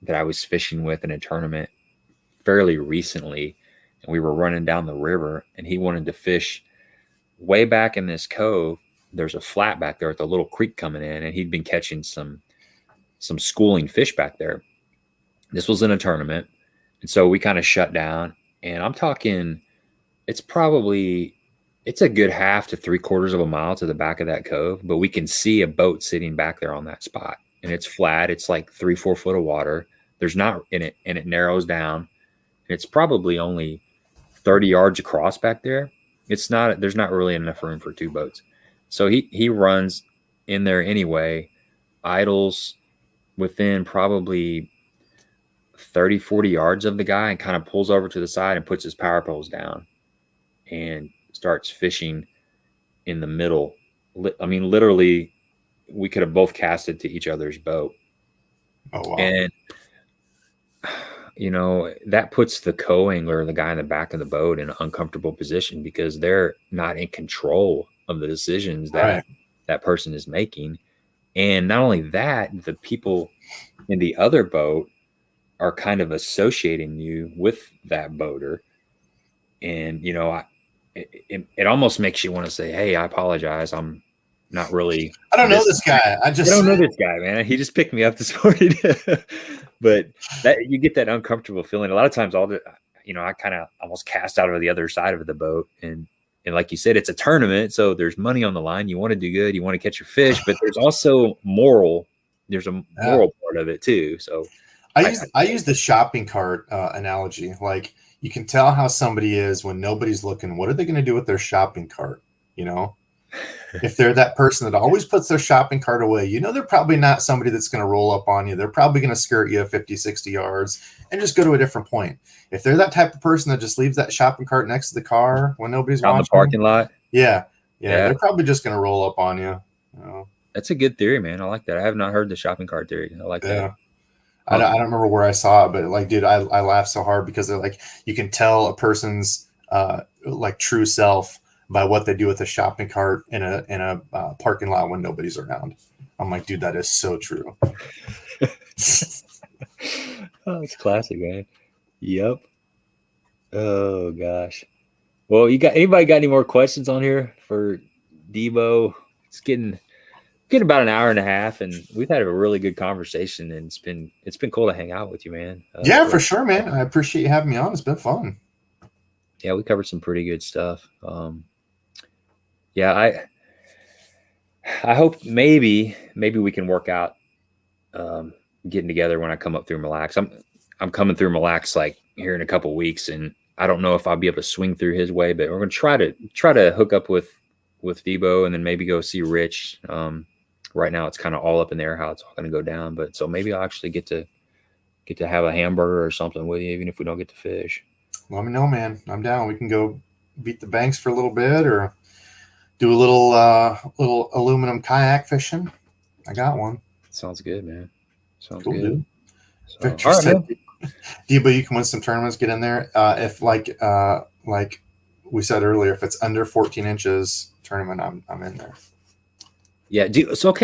that I was fishing with in a tournament fairly recently, and we were running down the river, and he wanted to fish way back in this cove. There's a flat back there with a little creek coming in, and he'd been catching some schooling fish back there. This was in a tournament, and so we kind of shut down. And I'm talking, it's a good half to 3/4 of a mile to the back of that cove, but we can see a boat sitting back there on that spot, and it's flat. It's like 3-4 foot of water. There's not in it, and it narrows down. It's probably only 30 yards across back there. There's not really enough room for two boats. So he runs in there anyway, idles within probably 30, 40 yards of the guy, and kind of pulls over to the side and puts his power poles down and starts fishing in the middle. I mean, literally, we could have both casted to each other's boat. oh wow. And that puts the co-angler, the guy in the back of the boat, in an uncomfortable position because they're not in control of the decisions that that person is making. And not only that, the people in the other boat are kind of associating you with that boater. And, it almost makes you want to say, "Hey, I apologize. I'm not really. I don't know this guy. I don't know this guy, man. He just picked me up this morning." But that you get that uncomfortable feeling. A lot of times, I kind of almost cast out of the other side of the boat, and like you said, it's a tournament, so there's money on the line. You want to do good, you want to catch your fish, but there's also moral. There's a moral part of it too. So I use the shopping cart analogy. Like you can tell how somebody is when nobody's looking. What are they going to do with their shopping cart? If they're that person that always puts their shopping cart away, they're probably not somebody that's going to roll up on you. They're probably going to skirt you 50, 60 yards and just go to a different point. If they're that type of person that just leaves that shopping cart next to the car when nobody's watching, the parking lot, yeah, they're probably just going to roll up on you. That's a good theory, man. I like that. I have not heard the shopping cart theory. I like that. I don't remember where I saw it, but like, dude, I laughed so hard because they're like, you can tell a person's like true self by what they do with a shopping cart in a parking lot when nobody's around. I'm like, dude, that is so true. Oh, it's classic, man. Yep. Oh gosh. Well, anybody got any more questions on here for Debo? It's getting about an hour and a half, and we've had a really good conversation, and it's been cool to hang out with you, man. Yeah, for sure, man. I appreciate you having me on. It's been fun. Yeah, we covered some pretty good stuff. Yeah, I hope maybe we can work out getting together when I come up through Mille Lacs. I'm coming through Mille Lacs like here in a couple weeks, and I don't know if I'll be able to swing through his way, but we're gonna try to hook up with Debo and then maybe go see Rich. Right now it's kind of all up in the air how it's all going to go down, but so maybe I'll actually get to have a hamburger or something with you, even if we don't get to fish. Let me know, man. I'm down. We can go beat the banks for a little bit or do a little aluminum kayak fishing. I got one. Sounds good, man. Sounds cool, good. Dude. So, Victor said, Debo, you can win some tournaments. Get in there. If like we said earlier, if it's under 14 inches tournament, I'm in there. Yeah. So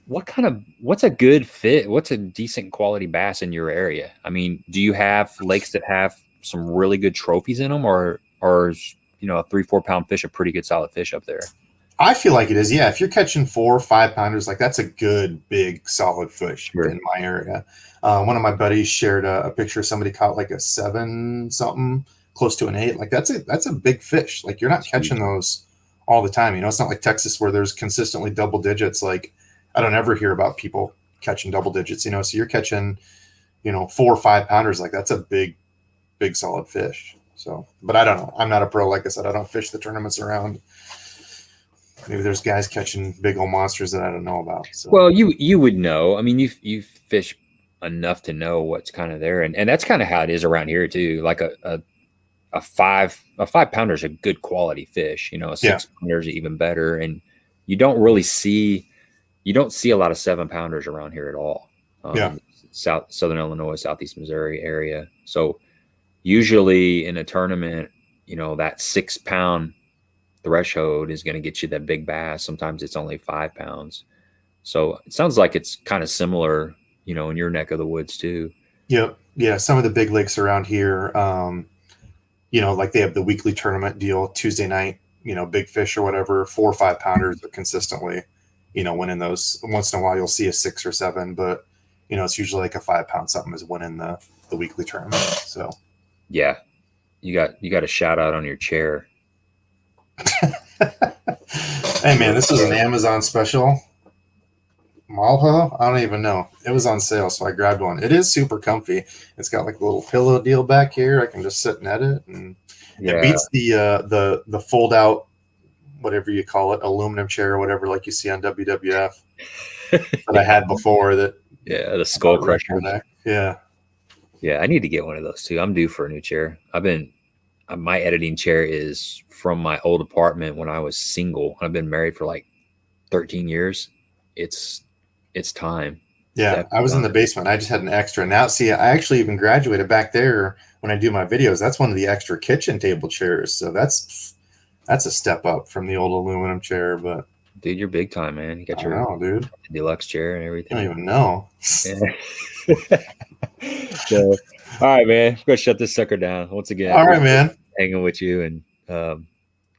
what's a good fit? What's a decent quality bass in your area? I mean, do you have lakes that have some really good trophies in them, or is, you know, a 3-4 pound fish a pretty good solid fish up there? I feel like it is. Yeah, if you're catching 4 or 5 pounders, like that's a good big solid fish Sure. in my area. One of my buddies shared a picture. Somebody caught like a 7 something, close to an 8. Like that's a big fish. Like you're not catching those all the time. You know, it's not like Texas where there's consistently double digits. Like I don't ever hear about people catching double digits. You know, so you're catching, you know, 4 or 5 pounders. Like that's a big solid fish. So, but I don't know. I'm not a pro. Like I said, I don't fish the tournaments around. Maybe there's guys catching big old monsters that I don't know about. So. Well, you would know. I mean, you fish enough to know what's kind of there, and that's kind of how it is around here too. Like a 5 pounder is a good quality fish. You know, a 6 pounder is even better, and you don't see a lot of 7 pounders around here at all. Southern Illinois, Southeast Missouri area. So usually in a tournament, you know, that 6 pound threshold is going to get you that big bass. Sometimes it's only 5 pounds. So it sounds like it's kind of similar, you know, in your neck of the woods too. Yep. Yeah. Some of the big lakes around here, you know, like they have the weekly tournament deal Tuesday night, you know, big fish or whatever, 4 or 5 pounders are consistently, you know, winning those. Once in a while you'll see a 6 or 7, but you know, it's usually like a 5 pound something is winning the weekly tournament. So yeah, you got a shout out on your chair. Hey man, this was an Amazon special. Malha? I don't even know. It was on sale, so I grabbed one. It is super comfy. It's got like a little pillow deal back here. I can just sit and edit, and it beats the fold out, whatever you call it, aluminum chair or whatever, like you see on WWF that I had before. That the skull crusher. Yeah. I need to get one of those too. I'm due for a new chair. My editing chair is from my old apartment when I was single. I've been married for like 13 years. It's time. Yeah, I was in the basement. I just had an extra. Now, see, I actually even graduated back there when I do my videos. That's one of the extra kitchen table chairs. So that's a step up from the old aluminum chair. But dude, you're big time, man. You got your deluxe chair and everything. I don't even know. Yeah. So, all right, man. I'm gonna shut this sucker down once again. All right, man. Hanging with you, and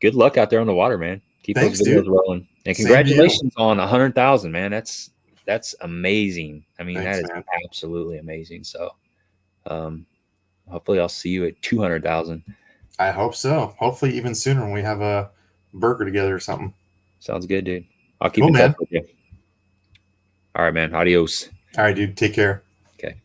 good luck out there on the water, man. Keep those videos rolling. And Same congratulations on 100,000, man. That's amazing. I mean, that is absolutely amazing. So, hopefully, I'll see you at 200,000. I hope so. Hopefully, even sooner when we have a burger together or something. Sounds good, dude. I'll keep in touch with you. All right, man. Adios. All right, dude. Take care. Okay.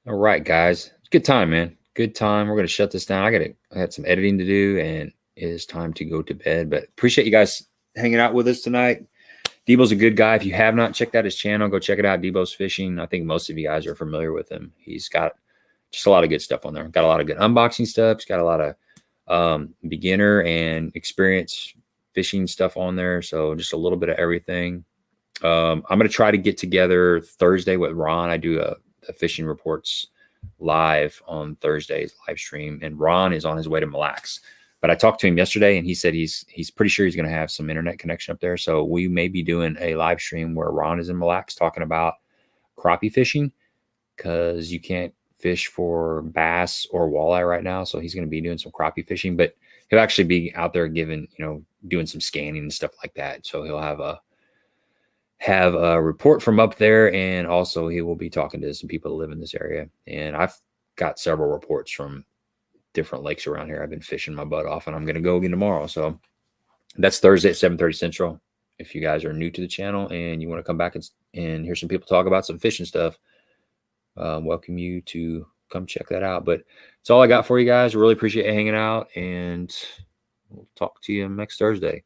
All right, guys. Good time, man. Good time. We're going to shut this down. I had some editing to do, and it is time to go to bed. But appreciate you guys hanging out with us tonight. Debo's a good guy. If you have not checked out his channel, go check it out. Debo's Fishing. I think most of you guys are familiar with him. He's got just a lot of good stuff on there. Got a lot of good unboxing stuff. He's got a lot of beginner and experienced fishing stuff on there. So just a little bit of everything. I'm going to try to get together Thursday with Ron. I do a fishing reports live on Thursday's live stream, and Ron is on his way to Mille Lacs. But I talked to him yesterday, and he said he's pretty sure he's going to have some internet connection up there. So we may be doing a live stream where Ron is in Mille Lacs talking about crappie fishing, because you can't fish for bass or walleye right now. So he's going to be doing some crappie fishing, but he'll actually be out there doing some scanning and stuff like that. So he'll have a report from up there, and also he will be talking to some people that live in this area. And I've got several reports from different lakes around here. I've been fishing my butt off, and I'm going to go again tomorrow. So that's Thursday at 7:30 Central. If you guys are new to the channel and you want to come back and hear some people talk about some fishing stuff, welcome you to come check that out. But it's all I got for you guys. Really appreciate you hanging out, and we'll talk to you next Thursday.